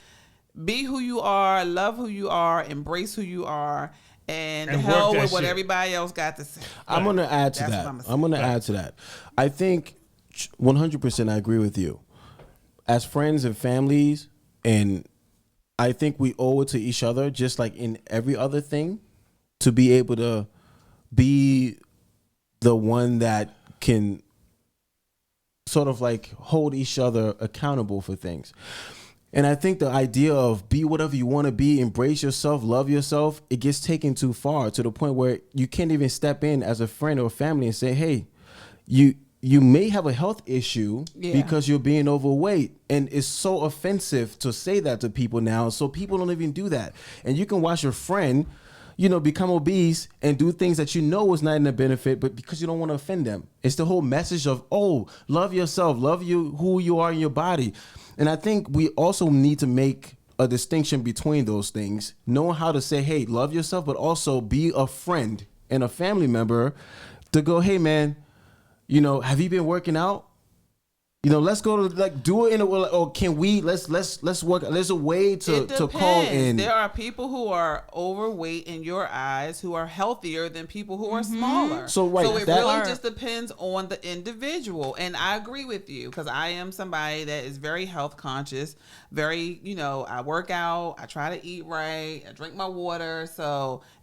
[SPEAKER 3] Be who you are, love who you are, embrace who you are, and the
[SPEAKER 2] And
[SPEAKER 3] hell
[SPEAKER 2] work that
[SPEAKER 3] with what
[SPEAKER 2] shit.
[SPEAKER 3] everybody else got to say.
[SPEAKER 1] I'm going to add to
[SPEAKER 3] That's
[SPEAKER 1] that.
[SPEAKER 3] what I'm
[SPEAKER 1] I'm going to
[SPEAKER 2] Right.
[SPEAKER 1] add to that. I think 100% I agree with you. As friends and families, and I think we owe it to each other, just like in every other thing, to be able to be the one that can sort of like hold each other accountable for things. And I think the idea of be whatever you want to be, embrace yourself, love yourself, it gets taken too far to the point where you can't even step in as a friend or family and say, hey, you may have a health issue because you're being overweight. And it's so offensive to say that to people now. So people don't even do that. And you can watch your friend, become obese and do things that is not in their benefit, but because you don't want to offend them. It's the whole message of, love yourself, love who you are in your body. And I think we also need to make a distinction between those things, knowing how to say, hey, love yourself, but also be a friend and a family member to go, hey, man, have you been working out? Let's go to do it in a way, or can we, let's work. There's a way to call in.
[SPEAKER 3] There are people who are overweight in your eyes who are healthier than people who are smaller.
[SPEAKER 1] So
[SPEAKER 3] it really just depends on the individual. And I agree with you because I am somebody that is very health conscious, very, I work out, I try to eat right, I drink my water,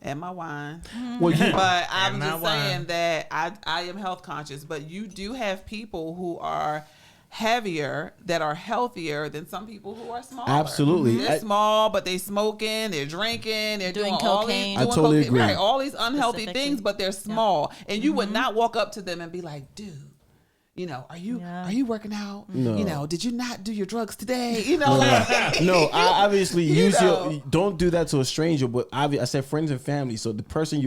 [SPEAKER 3] and my wine. But I'm just saying that I am health conscious, but you do have people who are heavier that are healthier than some people who are smaller.
[SPEAKER 1] Absolutely.
[SPEAKER 3] They're small, but they smoking, they're drinking, they're doing all these,
[SPEAKER 4] cocaine.
[SPEAKER 1] I totally agree.
[SPEAKER 3] right, all these unhealthy
[SPEAKER 4] Specifically.
[SPEAKER 3] things, but they're small. And you would not walk up to them and be like, dude, are you working out?
[SPEAKER 1] No.
[SPEAKER 3] Did you not do your drugs today?
[SPEAKER 1] No, I obviously don't do that to a stranger, but I said friends and family. So the person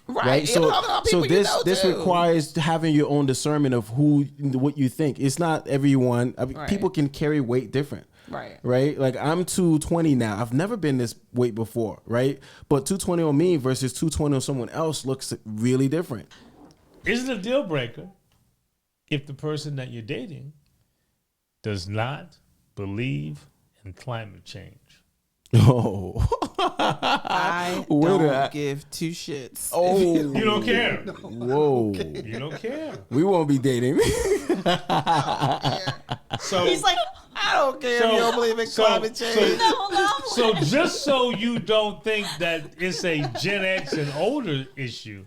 [SPEAKER 1] right? So this requires having your own discernment of what you think. It's not everyone. I mean, people can carry weight different. Right. Like I'm 220 now. I've never been this weight before. Right. But 220 on me versus 220 on someone else looks really different.
[SPEAKER 2] Is it a deal breaker if the person that you're dating does not believe in climate change.
[SPEAKER 1] Oh.
[SPEAKER 3] I
[SPEAKER 1] Wait a-
[SPEAKER 3] don't give two shits.
[SPEAKER 1] Oh.
[SPEAKER 2] You don't care.
[SPEAKER 1] Whoa.
[SPEAKER 2] You don't care.
[SPEAKER 1] We won't be dating.
[SPEAKER 2] So
[SPEAKER 4] He's like,
[SPEAKER 3] I don't care if you don't believe in climate change.
[SPEAKER 2] So just so you don't think that it's a Gen X and older issue,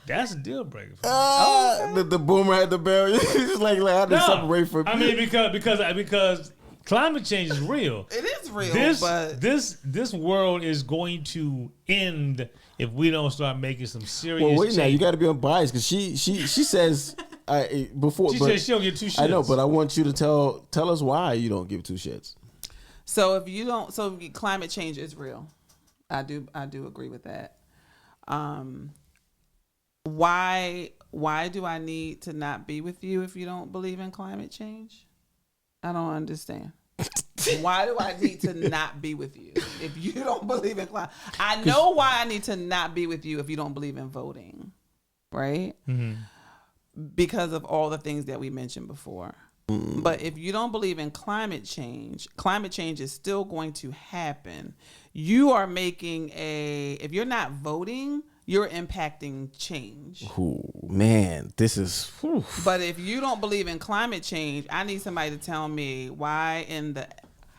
[SPEAKER 2] that's a deal breaker. For me.
[SPEAKER 1] The boomer had the barrel. It's like I had to separate from.
[SPEAKER 2] I mean, because climate change is real.
[SPEAKER 3] It is real, but
[SPEAKER 2] This world is going to end if we don't start making some serious.
[SPEAKER 1] Well, wait
[SPEAKER 2] change.
[SPEAKER 1] now. You got to be unbiased because she says before.
[SPEAKER 2] She
[SPEAKER 1] but
[SPEAKER 2] said she don't get two shits.
[SPEAKER 1] I know, but I want you to tell us why you don't give two shits.
[SPEAKER 3] so if you don't, so climate change is real. I do agree with that. Why do I need to not be with you if you don't believe in climate change? I don't understand. Why do I need to not be with you if you don't believe in climate? I know why I need to not be with you if you don't believe in voting, right?
[SPEAKER 2] Mm-hmm.
[SPEAKER 3] Because of all the things that we mentioned before. But if you don't believe in climate change is still going to happen. You are making if you're not voting, you're impacting change.
[SPEAKER 1] Oh man, this is. Whew.
[SPEAKER 3] But if you don't believe in climate change, I need somebody to tell me why in the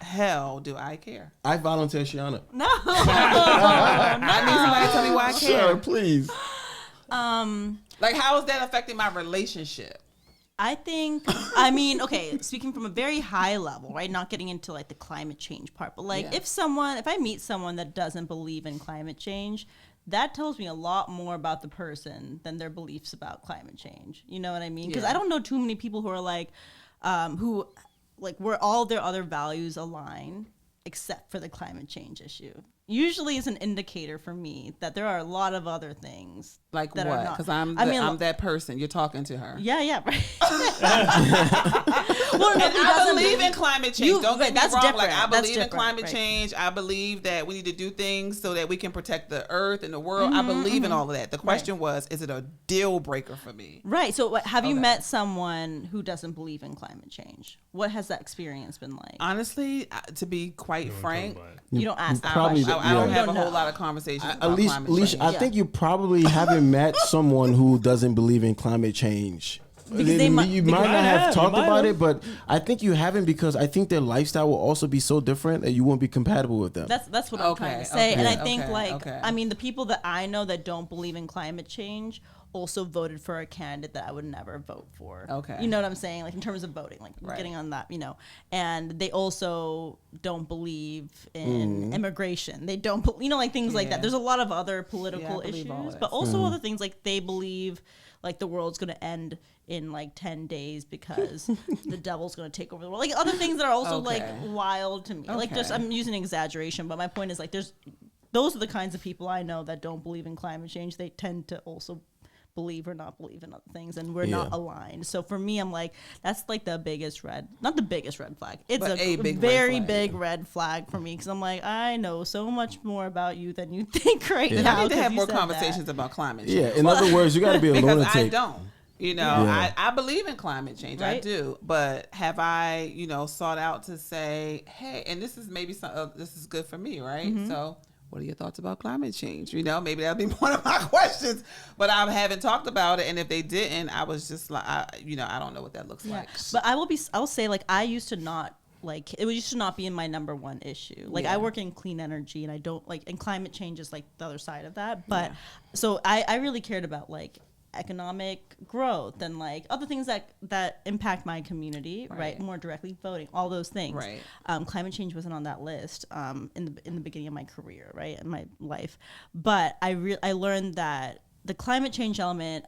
[SPEAKER 3] hell do I care?
[SPEAKER 1] I volunteer, Shiana.
[SPEAKER 4] no.
[SPEAKER 3] I need somebody to tell me why I care.
[SPEAKER 1] Sure, please.
[SPEAKER 3] Like, how is that affecting my relationship?
[SPEAKER 4] I mean, okay, speaking from a very high level, right? Not getting into like the climate change part, but like
[SPEAKER 3] Yeah.
[SPEAKER 4] if I meet someone that doesn't believe in climate change, that tells me a lot more about the person than their beliefs about climate change. You know what I mean? Because
[SPEAKER 3] Yeah.
[SPEAKER 4] I don't know too many people who are like, where all their other values align except for the climate change issue. Usually is an indicator for me that there are a lot of other things.
[SPEAKER 3] Like
[SPEAKER 4] that
[SPEAKER 3] what?
[SPEAKER 4] are not.
[SPEAKER 3] Because I'm that person. You're talking to her.
[SPEAKER 4] Yeah, right. Well, no,
[SPEAKER 3] And
[SPEAKER 4] who
[SPEAKER 3] I
[SPEAKER 4] doesn't
[SPEAKER 3] believe in climate change. Don't get me
[SPEAKER 4] that's
[SPEAKER 3] wrong.
[SPEAKER 4] different.
[SPEAKER 3] Like, I
[SPEAKER 4] That's
[SPEAKER 3] believe in
[SPEAKER 4] different,
[SPEAKER 3] climate
[SPEAKER 4] right.
[SPEAKER 3] change. I believe that we need to do things so that we can protect the earth and the world. I believe in all of that. The question was, is it a deal breaker for me?
[SPEAKER 4] Right. So, have you met someone who doesn't believe in climate change? What has that experience been like?
[SPEAKER 3] Honestly, to be quite frank,
[SPEAKER 4] You don't ask that
[SPEAKER 1] probably
[SPEAKER 4] question.
[SPEAKER 3] I don't
[SPEAKER 1] Yeah.
[SPEAKER 3] have a
[SPEAKER 4] don't
[SPEAKER 3] whole
[SPEAKER 4] know.
[SPEAKER 3] lot of conversations
[SPEAKER 1] At
[SPEAKER 3] about
[SPEAKER 1] least,
[SPEAKER 3] climate change.
[SPEAKER 1] I think you probably haven't met someone who doesn't believe in climate change.
[SPEAKER 4] Because they might-
[SPEAKER 1] you
[SPEAKER 4] they
[SPEAKER 1] might
[SPEAKER 4] might
[SPEAKER 1] not have
[SPEAKER 2] have,
[SPEAKER 1] talked
[SPEAKER 2] you might
[SPEAKER 1] about
[SPEAKER 2] have.
[SPEAKER 1] it, but I think you haven't because I think their lifestyle will also be so different that you won't be compatible with them.
[SPEAKER 4] That's what I'm trying to say.
[SPEAKER 3] Okay,
[SPEAKER 4] And I think
[SPEAKER 3] okay.
[SPEAKER 4] I mean, the people that I know that don't believe in climate change also voted for a candidate that I would never vote for.
[SPEAKER 3] Okay.
[SPEAKER 4] You know what I'm saying? Like in terms of voting, like
[SPEAKER 3] Right.
[SPEAKER 4] getting on that, and they also don't believe in immigration. They don't, like things like
[SPEAKER 3] Yeah.
[SPEAKER 4] that. There's a lot of other political
[SPEAKER 3] I believe all
[SPEAKER 4] issues,
[SPEAKER 3] that
[SPEAKER 4] but also other things like they believe like the world's going to end in like 10 days because the devil's going to take over the world. Like other things that are also like
[SPEAKER 3] Okay.
[SPEAKER 4] wild to me. Like just,
[SPEAKER 3] Okay.
[SPEAKER 4] I'm using exaggeration, but my point is like those are the kinds of people I know that don't believe in climate change. They tend to also believe or not believe in other things, and we're not
[SPEAKER 1] Yeah.
[SPEAKER 4] aligned. So for me, I'm like, that's like the biggest not the biggest red flag. It's
[SPEAKER 3] But
[SPEAKER 4] a
[SPEAKER 3] a big red
[SPEAKER 4] very
[SPEAKER 3] flag.
[SPEAKER 4] big red flag for me because I'm like, I know so much more about you than you think right
[SPEAKER 3] Then
[SPEAKER 4] now.
[SPEAKER 3] I need to
[SPEAKER 4] 'cause
[SPEAKER 3] have
[SPEAKER 4] you
[SPEAKER 3] more
[SPEAKER 4] said that.
[SPEAKER 3] conversations about climate change.
[SPEAKER 1] Yeah, in other words, you got to be a
[SPEAKER 3] Because
[SPEAKER 1] lunatic.
[SPEAKER 3] I don't.
[SPEAKER 1] Yeah.
[SPEAKER 3] I believe in climate change. I
[SPEAKER 4] Right.
[SPEAKER 3] do. But have I, sought out to say, hey, and this is maybe this is good for me, right? So what are your thoughts about climate change? Maybe that'll be one of my questions, but I haven't talked about it. And if they didn't, I was just like, I don't know what that looks like.
[SPEAKER 4] But I'll say like I used to not like it used to not be in my number one issue. Like
[SPEAKER 3] Yeah.
[SPEAKER 4] I work in clean energy and I don't like, and climate change is like the other side of that. But so I really cared about like economic growth and like other things that impact my community, right? More directly, voting, all those things.
[SPEAKER 3] Right.
[SPEAKER 4] Climate change wasn't on that list in the beginning of my career, right, in my life. But I learned that the climate change element,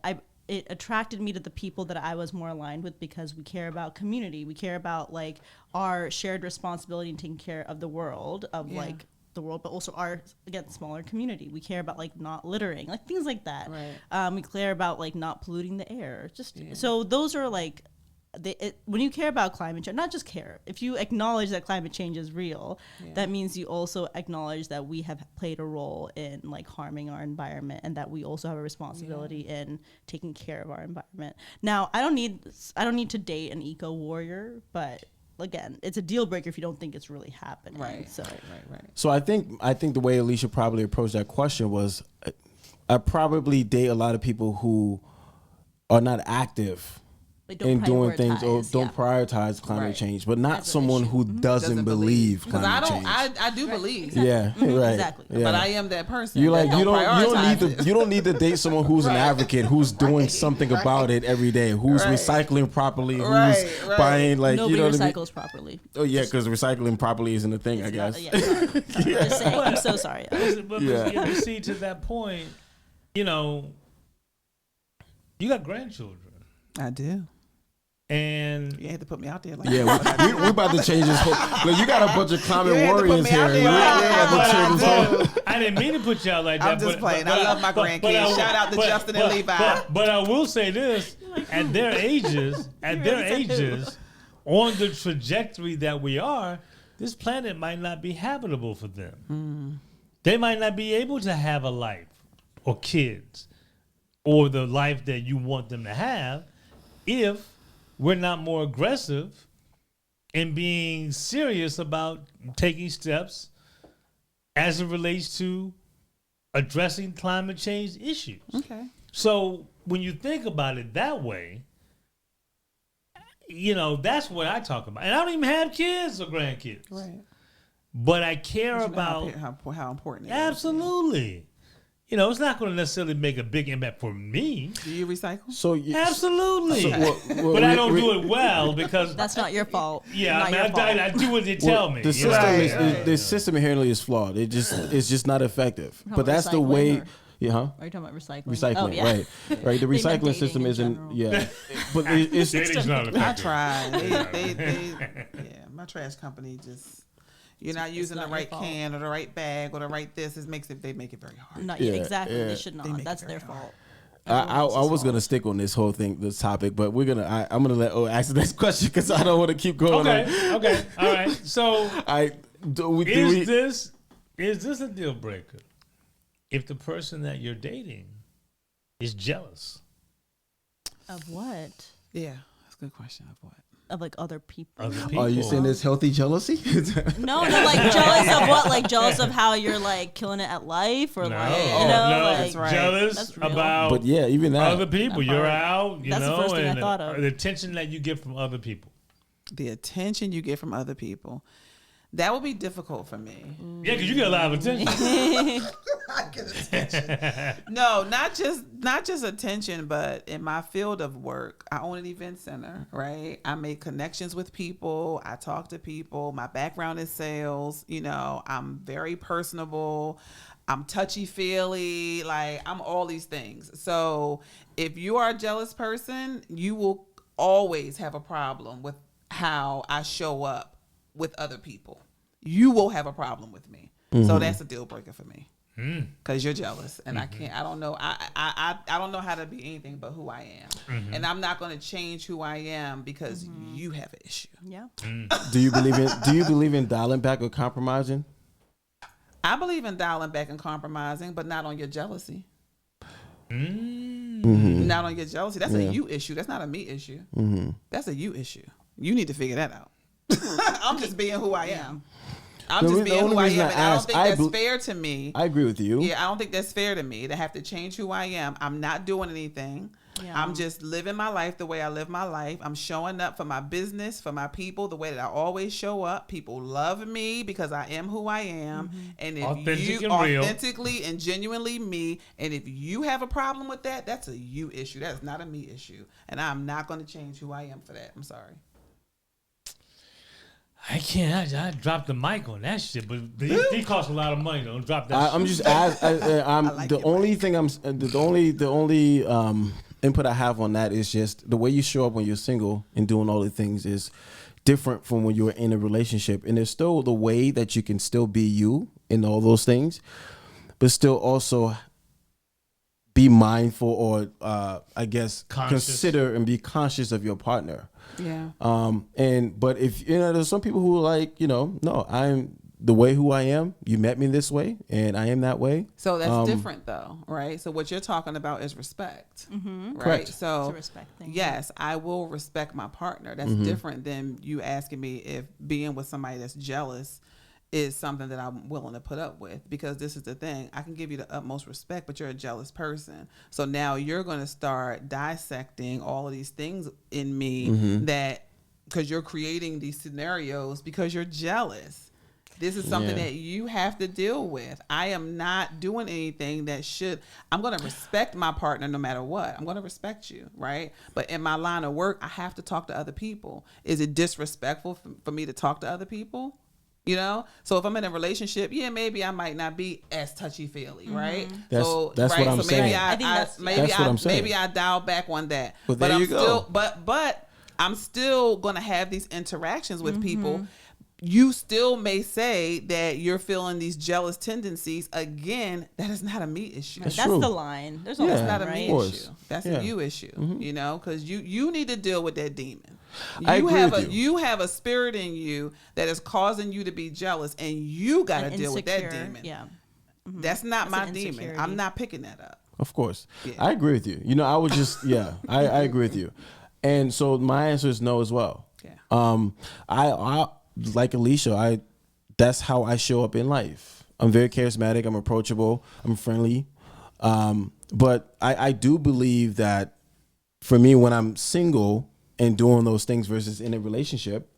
[SPEAKER 4] it attracted me to the people that I was more aligned with because we care about community. We care about like our shared responsibility in taking care of the world, like the world, but also our, again, smaller community. We care about like not littering, like things like that.
[SPEAKER 3] Right.
[SPEAKER 4] We care about like not polluting the air. So those are like, when you care about climate change, not just care, if you acknowledge that climate change is real, that means you also acknowledge that we have played a role in like harming our environment and that we also have a responsibility in taking care of our environment. Now, I don't need to date an eco warrior, but again, it's a deal breaker if you don't think it's really happening.
[SPEAKER 3] Right.
[SPEAKER 4] So
[SPEAKER 3] Right.
[SPEAKER 1] So I think the way Alicia probably approached that question was, I probably date a lot of people who are not active
[SPEAKER 4] they don't
[SPEAKER 1] in doing things or
[SPEAKER 4] prioritize,
[SPEAKER 1] don't prioritize climate
[SPEAKER 3] Right.
[SPEAKER 1] change, but not
[SPEAKER 4] As an
[SPEAKER 1] someone
[SPEAKER 4] issue.
[SPEAKER 1] who doesn't believe
[SPEAKER 3] because I
[SPEAKER 1] climate
[SPEAKER 3] don't.
[SPEAKER 1] change.
[SPEAKER 3] I do believe.
[SPEAKER 1] Yeah, right.
[SPEAKER 4] Exactly.
[SPEAKER 1] Yeah.
[SPEAKER 3] But I am that person.
[SPEAKER 1] You're
[SPEAKER 3] that
[SPEAKER 1] like you don't need
[SPEAKER 3] prioritize
[SPEAKER 1] to
[SPEAKER 3] it.
[SPEAKER 1] you don't need to date someone who's an
[SPEAKER 3] Right.
[SPEAKER 1] advocate, who's doing
[SPEAKER 3] Right,
[SPEAKER 1] something
[SPEAKER 3] right.
[SPEAKER 1] about it every day, who's
[SPEAKER 3] Right.
[SPEAKER 1] recycling properly, who's
[SPEAKER 3] Right.
[SPEAKER 1] buying like
[SPEAKER 4] nobody
[SPEAKER 1] you know what I mean?
[SPEAKER 4] recycles properly.
[SPEAKER 1] Oh yeah, because recycling properly isn't a thing, I guess.
[SPEAKER 4] Sorry. Just saying, I'm so sorry.
[SPEAKER 2] But
[SPEAKER 1] Yeah.
[SPEAKER 2] you see, to that point, you know, you got grandchildren,
[SPEAKER 3] I do.
[SPEAKER 2] and
[SPEAKER 3] You had to put me out there like
[SPEAKER 1] Yeah,
[SPEAKER 3] that.
[SPEAKER 1] we about to change this whole. Look, you got a bunch of climate
[SPEAKER 3] You had to put
[SPEAKER 1] warriors
[SPEAKER 3] me
[SPEAKER 1] here.
[SPEAKER 3] out there
[SPEAKER 1] We
[SPEAKER 3] like
[SPEAKER 1] have to
[SPEAKER 3] that.
[SPEAKER 1] change this whole.
[SPEAKER 2] I didn't mean to put y'all like that.
[SPEAKER 3] I'm just playing. I love my grandkids. Shout out to Justin and Levi.
[SPEAKER 2] But I will say this: at their ages, on the trajectory that we are, this planet might not be habitable for them. They might not be able to have a life or kids or the life that you want them to have if we're not more aggressive in being serious about taking steps as it relates to addressing climate change issues.
[SPEAKER 3] Okay.
[SPEAKER 2] So when you think about it that way, you know, that's what I talk about. And I don't even have kids or grandkids.
[SPEAKER 3] Right.
[SPEAKER 2] But I care
[SPEAKER 3] You know
[SPEAKER 2] about
[SPEAKER 3] how important it is.
[SPEAKER 2] absolutely. You know, it's not going to necessarily make a big impact for me.
[SPEAKER 3] Do you recycle?
[SPEAKER 1] So
[SPEAKER 2] Absolutely.
[SPEAKER 1] well,
[SPEAKER 2] But I don't do it well because
[SPEAKER 4] That's not your fault.
[SPEAKER 2] yeah,
[SPEAKER 4] Not
[SPEAKER 2] I, mean,
[SPEAKER 4] your fault.
[SPEAKER 2] I do what they tell me.
[SPEAKER 1] The
[SPEAKER 2] you
[SPEAKER 1] system
[SPEAKER 2] know?
[SPEAKER 1] is the system inherently is flawed. It's just not effective.
[SPEAKER 4] How
[SPEAKER 1] But
[SPEAKER 4] about
[SPEAKER 1] that's the
[SPEAKER 4] recycling
[SPEAKER 1] way.
[SPEAKER 4] or-
[SPEAKER 1] Yeah, huh?
[SPEAKER 4] Are you talking about recycling?
[SPEAKER 1] Recycling,
[SPEAKER 4] Oh, yeah.
[SPEAKER 1] right? Right. The
[SPEAKER 4] They meant
[SPEAKER 1] recycling
[SPEAKER 4] dating
[SPEAKER 1] system
[SPEAKER 4] in
[SPEAKER 1] isn't.
[SPEAKER 4] general.
[SPEAKER 1] Yeah, but it's
[SPEAKER 2] Dating's not
[SPEAKER 3] I
[SPEAKER 2] effective.
[SPEAKER 3] tried. Yeah, my trash company just. You're not using the
[SPEAKER 4] not your
[SPEAKER 3] right
[SPEAKER 4] fault.
[SPEAKER 3] can or the right bag or the right this. They make it very hard.
[SPEAKER 4] Not
[SPEAKER 1] Yeah,
[SPEAKER 4] exactly.
[SPEAKER 1] yeah.
[SPEAKER 4] They should
[SPEAKER 3] They
[SPEAKER 4] not.
[SPEAKER 3] make
[SPEAKER 4] That's
[SPEAKER 3] it
[SPEAKER 4] their
[SPEAKER 3] very
[SPEAKER 4] fault.
[SPEAKER 1] I was gonna stick on this whole thing, this topic, but I'm gonna let ask the next question because I don't want to keep going.
[SPEAKER 2] Okay, all right. So is this a deal breaker if the person that you're dating is jealous
[SPEAKER 4] Of what?
[SPEAKER 3] Yeah, that's a good question. Of what?
[SPEAKER 4] Of like other people.
[SPEAKER 2] of the people?
[SPEAKER 1] Are you saying there's healthy jealousy?
[SPEAKER 4] No, like jealous of what? Like jealous of how you're like killing it at life, or
[SPEAKER 2] No,
[SPEAKER 4] like you know,
[SPEAKER 2] no,
[SPEAKER 4] like
[SPEAKER 3] that's right.
[SPEAKER 2] jealous
[SPEAKER 4] That's real.
[SPEAKER 2] about
[SPEAKER 1] But yeah, even that.
[SPEAKER 2] other people.
[SPEAKER 4] That
[SPEAKER 2] You're
[SPEAKER 4] part.
[SPEAKER 2] out, you
[SPEAKER 4] That's the
[SPEAKER 2] know,
[SPEAKER 4] first thing I
[SPEAKER 2] and
[SPEAKER 4] thought of.
[SPEAKER 2] the attention that you get from other people.
[SPEAKER 3] The attention you get from other people. That would be difficult for me.
[SPEAKER 2] Yeah, because you get a lot of attention.
[SPEAKER 3] I get attention. No, not just attention, but in my field of work, I own an event center, right? I make connections with people. I talk to people. My background is sales. You know, I'm very personable. I'm touchy-feely. Like, I'm all these things. So if you are a jealous person, you will always have a problem with how I show up with other people. You will have a problem with me. So that's a deal breaker for me. Because you're jealous, and I can't. I don't know. I don't know how to be anything but who I am, and I'm not going to change who I am because you have an issue.
[SPEAKER 4] yeah.
[SPEAKER 1] Do you believe in dialing back or compromising?
[SPEAKER 3] I believe in dialing back and compromising, but not on your jealousy. Not on your jealousy. That's a you issue. That's not a me issue. That's a you issue. You need to figure that out. I'm just being who I am. I'm just being who I am, and I don't think that's fair to me.
[SPEAKER 1] I agree with you.
[SPEAKER 3] Yeah, I don't think that's fair to me to have to change who I am. I'm not doing anything.
[SPEAKER 4] Yeah.
[SPEAKER 3] I'm just living my life the way I live my life. I'm showing up for my business, for my people, the way that I always show up. People love me because I am who I am. And if
[SPEAKER 2] Authentic
[SPEAKER 3] you
[SPEAKER 2] and real.
[SPEAKER 3] authentically and genuinely me, and if you have a problem with that, that's a you issue. That's not a me issue. And I'm not going to change who I am for that. I'm sorry.
[SPEAKER 2] I can't. I dropped the mic on that shit, but they cost a lot of money. Don't drop that.
[SPEAKER 1] I'm
[SPEAKER 2] shit.
[SPEAKER 1] just I'm
[SPEAKER 3] like
[SPEAKER 1] the
[SPEAKER 3] it,
[SPEAKER 1] only thing the only input I have on that is just the way you show up when you're single and doing all the things is different from when you're in a relationship, and there's still the way that you can still be you in all those things, but still also be mindful or I guess consider and be conscious of your partner.
[SPEAKER 3] Yeah.
[SPEAKER 1] But if there's some people who are like, no, the way who I am. You met me this way, and I am that way.
[SPEAKER 3] So that's different, though, right? So what you're talking about is respect, right?
[SPEAKER 1] Correct.
[SPEAKER 3] So
[SPEAKER 4] It's a respect thing.
[SPEAKER 3] yes, I will respect my partner. That's different than you asking me if being with somebody that's jealous is something that I'm willing to put up with, because this is the thing. I can give you the utmost respect, but you're a jealous person. So now you're going to start dissecting all of these things in me that, because you're creating these scenarios because you're jealous. This is something that you have to deal with. I am not doing anything that I'm going to respect my partner no matter what. I'm going to respect you, right? But in my line of work, I have to talk to other people. Is it disrespectful for me to talk to other people? You know, so if I'm in a relationship, maybe I might not be as touchy feely, right?
[SPEAKER 1] That's
[SPEAKER 3] What I'm
[SPEAKER 1] saying.
[SPEAKER 3] Maybe I dial back on that.
[SPEAKER 1] Well,
[SPEAKER 3] but
[SPEAKER 1] there
[SPEAKER 3] I'm
[SPEAKER 1] you
[SPEAKER 3] still,
[SPEAKER 1] go.
[SPEAKER 3] but I'm still gonna have these interactions with people. You still may say that you're feeling these jealous tendencies. Again, that is not a me issue.
[SPEAKER 4] That's
[SPEAKER 1] true.
[SPEAKER 4] the line. There's a
[SPEAKER 3] That's
[SPEAKER 4] line,
[SPEAKER 3] not a
[SPEAKER 4] right?
[SPEAKER 3] me issue. That's a you issue. You know, because you need to deal with that demon.
[SPEAKER 1] I agree with you.
[SPEAKER 3] You have a spirit in you that is causing you to be jealous, and you got to
[SPEAKER 4] And
[SPEAKER 3] deal with that
[SPEAKER 4] insecure,
[SPEAKER 3] demon.
[SPEAKER 4] Yeah.
[SPEAKER 3] That's not
[SPEAKER 4] That's
[SPEAKER 3] my
[SPEAKER 4] an
[SPEAKER 3] demon.
[SPEAKER 4] insecurity.
[SPEAKER 3] I'm not picking that up.
[SPEAKER 1] Of course.
[SPEAKER 3] Yeah.
[SPEAKER 1] I agree with you. You know, I would just, I agree with you. And so my answer is no as well.
[SPEAKER 3] Yeah.
[SPEAKER 1] I like Alicia, that's how I show up in life. I'm very charismatic. I'm approachable. I'm friendly. But I do believe that for me, when I'm single and doing those things versus in a relationship,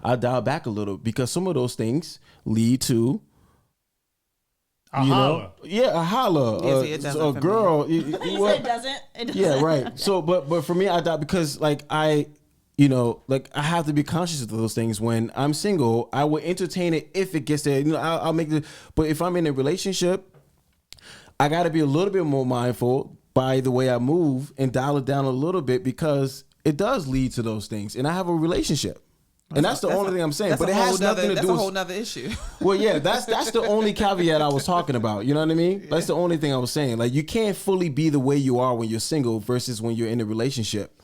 [SPEAKER 1] I dial back a little, because some of those things lead to
[SPEAKER 2] A holler.
[SPEAKER 1] a holler,
[SPEAKER 3] Yeah, see, it doesn't
[SPEAKER 1] a
[SPEAKER 3] for
[SPEAKER 1] girl.
[SPEAKER 4] You said it doesn't. It doesn't.
[SPEAKER 1] Yeah, right. So, but for me, I dial because I have to be conscious of those things. When I'm single, I will entertain it if it gets there. You know, I'll make the. But if I'm in a relationship, I got to be a little bit more mindful by the way I move and dial it down a little bit, because it does lead to those things. And I have a relationship. And that's the only thing I'm saying. But it has nothing to do with...
[SPEAKER 3] That's a whole nother issue.
[SPEAKER 1] Well, yeah, that's the only caveat I was talking about. You know what I mean? That's the only thing I was saying. Like, you can't fully be the way you are when you're single versus when you're in a relationship.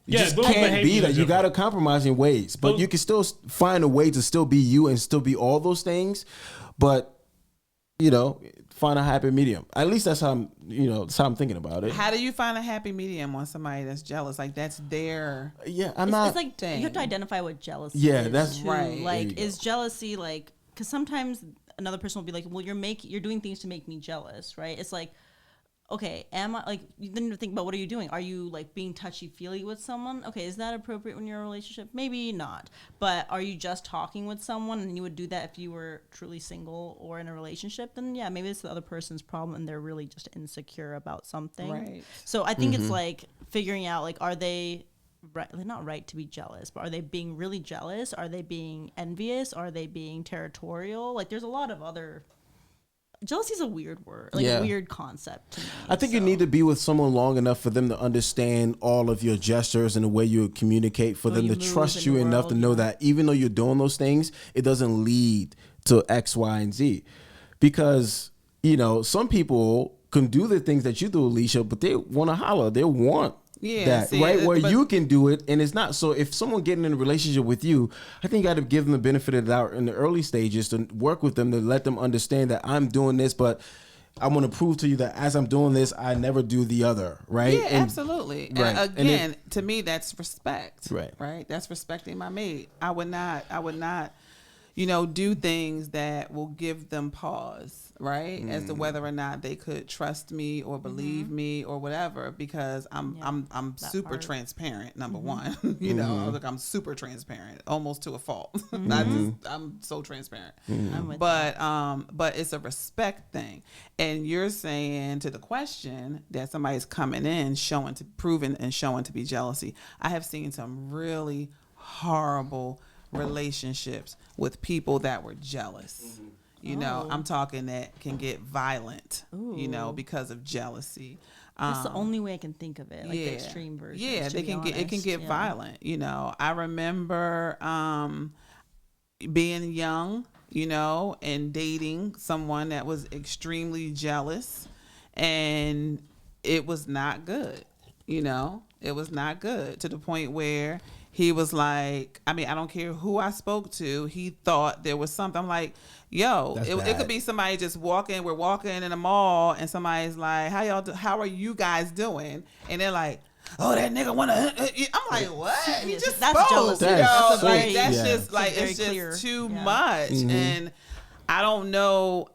[SPEAKER 1] You just
[SPEAKER 2] those
[SPEAKER 1] can't be
[SPEAKER 2] behaviors
[SPEAKER 1] that.
[SPEAKER 2] are
[SPEAKER 1] You got to
[SPEAKER 2] different.
[SPEAKER 1] compromise in ways. But you can still find a way to still be you and still be all those things. But, find a happy medium. At least that's how I'm thinking about it.
[SPEAKER 3] How do you find a happy medium on somebody that's jealous? Like, that's their...
[SPEAKER 1] Yeah,
[SPEAKER 4] It's like
[SPEAKER 3] thing.
[SPEAKER 4] you have to identify what jealousy
[SPEAKER 1] Yeah,
[SPEAKER 4] is.
[SPEAKER 1] that's
[SPEAKER 4] too.
[SPEAKER 3] right.
[SPEAKER 4] Like,
[SPEAKER 1] There you
[SPEAKER 4] is jealousy like... Because sometimes another person will be like, well, you're doing things to make me jealous, right? It's like, okay, am I... Like, then you think about, what are you doing? Are you, like, being touchy-feely with someone? Okay, is that appropriate when you're in a relationship? Maybe not. But are you just talking with someone, and you would do that if you were truly single or in a relationship? Then, yeah, maybe it's the other person's problem, and they're really just insecure about something.
[SPEAKER 3] Right.
[SPEAKER 4] So I think it's, like, figuring out, like, are they... Right, they're not right to be jealous, but are they being really jealous? Are they being envious? Are they being territorial? Like, there's a lot of other... Jealousy is a weird word, like a weird concept to me.
[SPEAKER 1] I think you need to be with someone long enough for them to understand all of your gestures and the way you communicate, for them
[SPEAKER 4] you
[SPEAKER 1] to
[SPEAKER 4] move
[SPEAKER 1] trust
[SPEAKER 4] in
[SPEAKER 1] you
[SPEAKER 4] the
[SPEAKER 1] enough
[SPEAKER 4] world,
[SPEAKER 1] to know that even though you're doing those things, it doesn't lead to X, Y, and Z. Because, some people can do the things that you do, Alicia, but they want to holler. They want that,
[SPEAKER 3] see,
[SPEAKER 1] right? Where
[SPEAKER 3] but-
[SPEAKER 1] you can do it and it's not. So if someone getting in a relationship with you, I think you got to give them the benefit of the doubt in the early stages to work with them, to let them understand that I'm doing this, but I want to prove to you that as I'm doing this, I never do the other, right?
[SPEAKER 3] Yeah,
[SPEAKER 1] And-
[SPEAKER 3] absolutely.
[SPEAKER 1] right.
[SPEAKER 3] And
[SPEAKER 1] And
[SPEAKER 3] again, to me, that's respect.
[SPEAKER 1] Right.
[SPEAKER 3] Right. That's respecting my mate. I would not, do things that will give them pause, right? As to whether or not they could trust me or believe me or whatever, because I'm
[SPEAKER 4] that
[SPEAKER 3] super
[SPEAKER 4] part.
[SPEAKER 3] transparent. Number one, I'm super transparent, almost to a fault. I'm so transparent.
[SPEAKER 4] I'm with
[SPEAKER 3] But it's a respect thing. And you're saying, to the question, that somebody's coming in showing to be jealousy. I have seen some really horrible relationships with people that were jealous. I'm talking that can get violent, because of jealousy.
[SPEAKER 4] That's the only way I can think of it, like the extreme version.
[SPEAKER 3] Yeah, it can get violent. I remember being young, and dating someone that was extremely jealous, and it was not good. It was not good, to the point where he was like, I mean, I don't care who I spoke to. He thought there was something. I'm like, yo, it could be somebody just walking. We're walking in a mall, and somebody's like, how are you guys doing? And they're like, oh, that nigga wanna. I'm like, what? He just
[SPEAKER 4] that's
[SPEAKER 3] spoke.
[SPEAKER 4] jealousy.
[SPEAKER 3] That's just like
[SPEAKER 4] very
[SPEAKER 3] it's just
[SPEAKER 4] clear.
[SPEAKER 3] too much. And I don't know.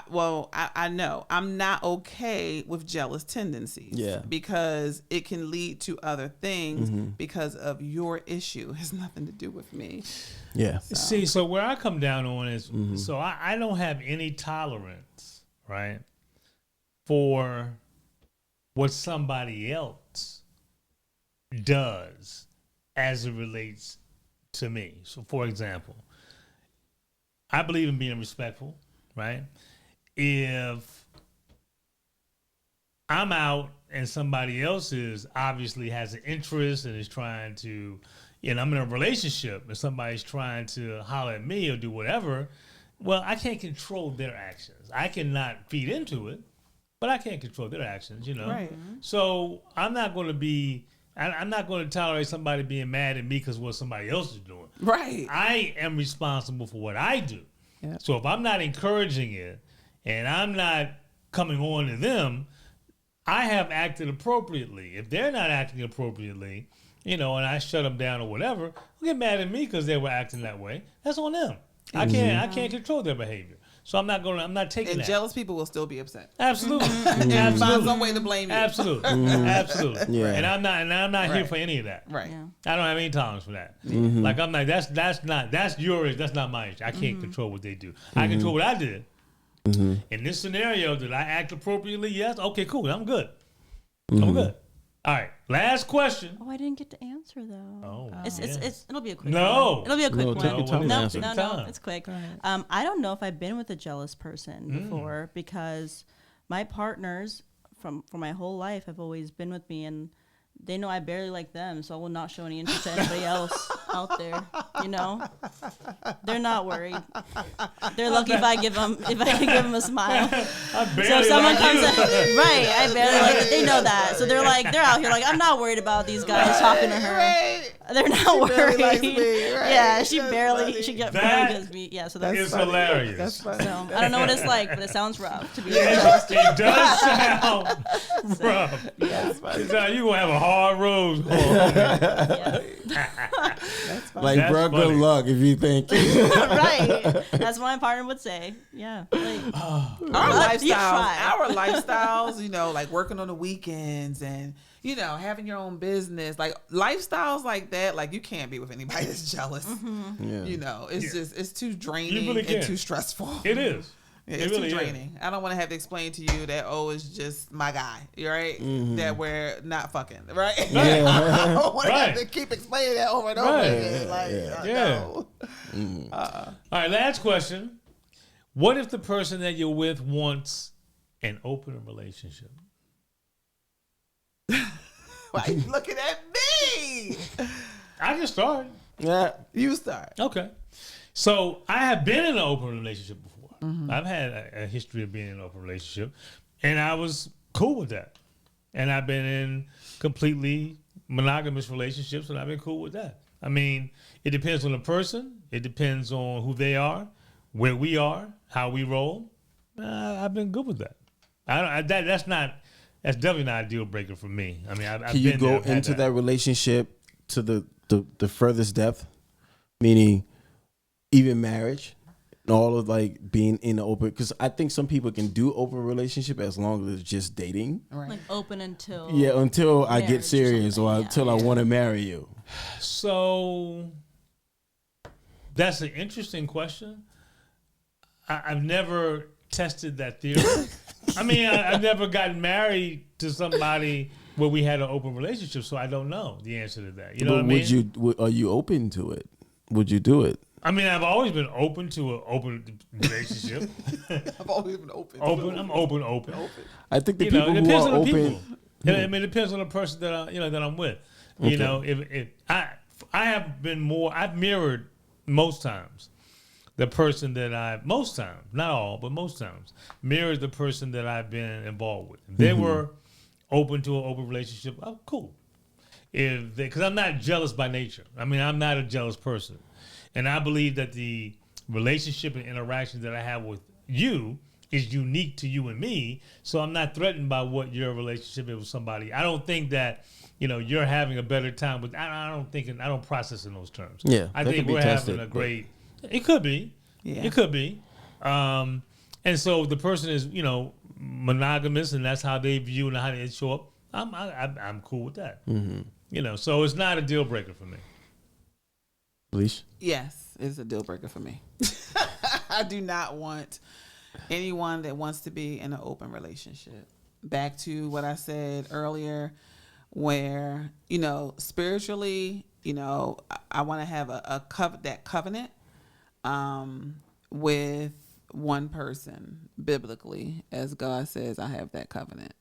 [SPEAKER 3] Well, I know I'm not okay with jealous tendencies.
[SPEAKER 1] Yeah.
[SPEAKER 3] Because it can lead to other things because of your issue. It has nothing to do with me.
[SPEAKER 1] Yeah.
[SPEAKER 2] See, so where I come down on is, so I don't have any tolerance, right, for what somebody else does as it relates to me. So, for example, I believe in being respectful, right? If I'm out and somebody else obviously has an interest and is trying to, I'm in a relationship and somebody's trying to holler at me or do whatever, well, I can't control their actions. I cannot feed into it, but I can't control their actions,
[SPEAKER 3] Right.
[SPEAKER 2] So I'm not going to tolerate somebody being mad at me because of what somebody else is doing.
[SPEAKER 3] Right.
[SPEAKER 2] I am responsible for what I do.
[SPEAKER 3] Yep.
[SPEAKER 2] So if I'm not encouraging it and I'm not coming on to them, I have acted appropriately. If they're not acting appropriately, and I shut them down or whatever, they'll get mad at me because they were acting that way. That's on them. I can't control their behavior. So I'm not taking
[SPEAKER 3] And
[SPEAKER 2] that.
[SPEAKER 3] jealous people will still be upset.
[SPEAKER 2] Absolutely.
[SPEAKER 3] Find
[SPEAKER 2] Absolutely.
[SPEAKER 3] some way to blame you.
[SPEAKER 2] Absolutely. Absolutely.
[SPEAKER 1] Yeah.
[SPEAKER 2] And I'm not here
[SPEAKER 3] Right.
[SPEAKER 2] for any of that.
[SPEAKER 3] Right.
[SPEAKER 4] Yeah.
[SPEAKER 2] I don't have any tolerance for that. Like I'm like, that's your issue. That's not my issue. I can't control what they do. I control what I did. In this scenario, did I act appropriately? Yes. Okay, cool. I'm good. I'm good. All right. Last question.
[SPEAKER 4] Oh, I didn't get to answer though.
[SPEAKER 2] Oh,
[SPEAKER 4] It'll be a quick
[SPEAKER 2] No.
[SPEAKER 4] one. It'll be a quick
[SPEAKER 1] No,
[SPEAKER 4] one.
[SPEAKER 1] take your time to
[SPEAKER 4] no,
[SPEAKER 1] answer.
[SPEAKER 4] no, it's quick. I don't know if I've been with a jealous person before because my partners from my whole life have always been with me and they know I barely like them, so I will not show any interest to anybody else out there. They're not worried. They're lucky if I give them a smile. So if someone comes in, right? I barely like it. They know that, so they're out here like I'm not worried about these guys talking to her.
[SPEAKER 3] Right.
[SPEAKER 4] They're not worried.
[SPEAKER 3] Likes me, right?
[SPEAKER 4] Yeah, she
[SPEAKER 3] That's
[SPEAKER 4] barely
[SPEAKER 3] funny.
[SPEAKER 4] barely gives me. Yeah, so that's
[SPEAKER 2] It's
[SPEAKER 3] funny.
[SPEAKER 2] hilarious.
[SPEAKER 3] That's funny.
[SPEAKER 4] so I don't know what it's like, but it sounds rough to be
[SPEAKER 2] It does sound rough.
[SPEAKER 3] That's funny.
[SPEAKER 2] You're gonna have a hard road.
[SPEAKER 4] yeah.
[SPEAKER 3] That's funny.
[SPEAKER 1] Like,
[SPEAKER 2] That's
[SPEAKER 1] bro,
[SPEAKER 2] funny.
[SPEAKER 1] good luck if you think.
[SPEAKER 4] Right. That's what my partner would say. Yeah. Like, you try.
[SPEAKER 3] Our lifestyles, like working on the weekends and having your own business, like lifestyles like that, like you can't be with anybody that's jealous.
[SPEAKER 1] Yeah.
[SPEAKER 3] It's just it's too draining
[SPEAKER 2] really
[SPEAKER 3] and
[SPEAKER 2] can't.
[SPEAKER 3] too stressful.
[SPEAKER 2] It is.
[SPEAKER 3] It's
[SPEAKER 2] It really
[SPEAKER 3] too
[SPEAKER 2] is.
[SPEAKER 3] draining. I don't want to have to explain to you that it's just my guy, right? That we're not fucking, right? I don't want to have to keep explaining that over and over
[SPEAKER 2] Right.
[SPEAKER 3] again. Like,
[SPEAKER 2] Yeah.
[SPEAKER 3] no.
[SPEAKER 2] All right, last question. What if the person that you're with wants an open relationship?
[SPEAKER 3] Why are you looking at me?
[SPEAKER 2] I can start.
[SPEAKER 1] Yeah.
[SPEAKER 3] You start.
[SPEAKER 2] Okay. So I have been in an open relationship before. I've had a history of being in an open relationship, and I was cool with that. And I've been in completely monogamous relationships, and I've been cool with that. I mean, it depends on the person. It depends on who they are, where we are, how we roll. I've been good with that. That's definitely not a deal breaker for me. I mean, I've
[SPEAKER 1] Can you
[SPEAKER 2] been
[SPEAKER 1] go
[SPEAKER 2] there, I've had
[SPEAKER 1] into that relationship to the furthest depth, meaning even marriage and all of like being in the open? Because I think some people can do open relationship as long as it's just dating.
[SPEAKER 3] Right.
[SPEAKER 4] like open until
[SPEAKER 1] Until I
[SPEAKER 4] marriage
[SPEAKER 1] get
[SPEAKER 4] or
[SPEAKER 1] serious or
[SPEAKER 4] something,
[SPEAKER 1] until I want to marry you.
[SPEAKER 2] So that's an interesting question. I've never tested that theory. I mean, I've never gotten married to somebody where we had an open relationship, so I don't know the answer to that. You know what I mean?
[SPEAKER 1] Are you open to it? Would you do it?
[SPEAKER 2] I mean, I've always been open to an open relationship.
[SPEAKER 3] I've always been open.
[SPEAKER 2] I'm open.
[SPEAKER 1] I think the
[SPEAKER 2] You
[SPEAKER 1] people
[SPEAKER 2] know, it
[SPEAKER 1] who
[SPEAKER 2] depends
[SPEAKER 1] are
[SPEAKER 2] on the
[SPEAKER 1] open.
[SPEAKER 2] people. I mean, it depends on the person that I'm with. You know, if I have been more, I've mirrored most times the person that most times, not all, but most times, mirrored the person that I've been involved with. If they were open to an open relationship, oh, cool. because I'm not jealous by nature. I mean, I'm not a jealous person. And I believe that the relationship and interaction that I have with you is unique to you and me. So I'm not threatened by what your relationship is with somebody. I don't think that, you're having a better time with, I don't process in those terms.
[SPEAKER 1] Yeah.
[SPEAKER 2] I think we're having a great, it could be.
[SPEAKER 3] Yeah.
[SPEAKER 2] It could be. And so the person is, monogamous, and that's how they view and how they show up. I'm cool with that.
[SPEAKER 1] Mm-hmm.
[SPEAKER 2] So it's not a deal breaker for me.
[SPEAKER 1] Leash?
[SPEAKER 3] Yes, it's a deal breaker for me. I do not want anyone that wants to be in an open relationship. Back to what I said earlier, where, spiritually, I want to have that covenant with one person biblically, as God says, I have that covenant.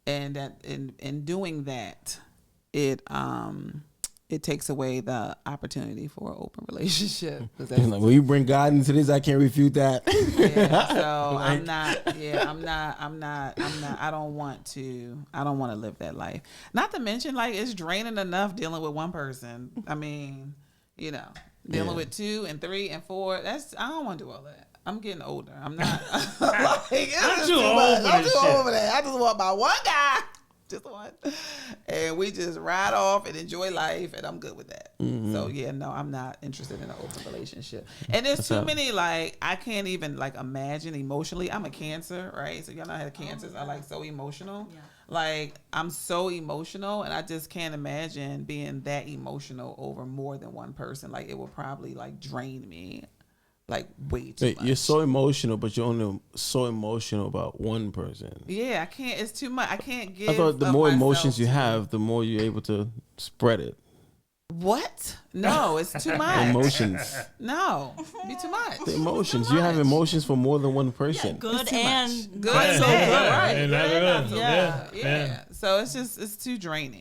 [SPEAKER 3] And that in doing that, it takes away the opportunity for an open relationship.
[SPEAKER 1] Like, when you bring God into this, I can't refute that.
[SPEAKER 3] Yeah, so I'm not, I don't want to live that life. Not to mention, like, it's draining enough dealing with one person. I mean, dealing with 2 and 3 and 4, I don't want to do all that. I'm getting older. I'm not, like,
[SPEAKER 2] I'm too old for that.
[SPEAKER 3] I just want my one guy. Just one. And we just ride off and enjoy life, and I'm good with that.
[SPEAKER 1] Mm-hmm.
[SPEAKER 3] So yeah, no, I'm not interested in an open relationship. And there's too many, like, I can't even, like, imagine emotionally. I'm a Cancer, right? So y'all know I had cancers. I like so emotional.
[SPEAKER 4] Yeah.
[SPEAKER 3] Like, I'm so emotional, and I just can't imagine being that emotional over more than one person. Like, it will probably, like, drain me. Like, way too much.
[SPEAKER 1] You're so emotional, but you're only so emotional about one person.
[SPEAKER 3] Yeah, I can't. It's too much. I can't give.
[SPEAKER 1] I thought the
[SPEAKER 3] of
[SPEAKER 1] more
[SPEAKER 3] myself
[SPEAKER 1] emotions you
[SPEAKER 3] to-
[SPEAKER 1] have, the more you're able to spread it.
[SPEAKER 3] What? No, it's too much.
[SPEAKER 1] Emotions.
[SPEAKER 3] No, be too much.
[SPEAKER 1] The emotions. You have emotions for more than one person.
[SPEAKER 4] Good
[SPEAKER 3] too
[SPEAKER 4] and
[SPEAKER 3] much. Good
[SPEAKER 4] not
[SPEAKER 3] and
[SPEAKER 4] so
[SPEAKER 3] bad,
[SPEAKER 4] good.
[SPEAKER 3] right.
[SPEAKER 2] And
[SPEAKER 3] Good
[SPEAKER 2] not
[SPEAKER 3] and
[SPEAKER 2] good.
[SPEAKER 3] not so
[SPEAKER 2] Yeah.
[SPEAKER 3] good. Yeah. So it's too draining.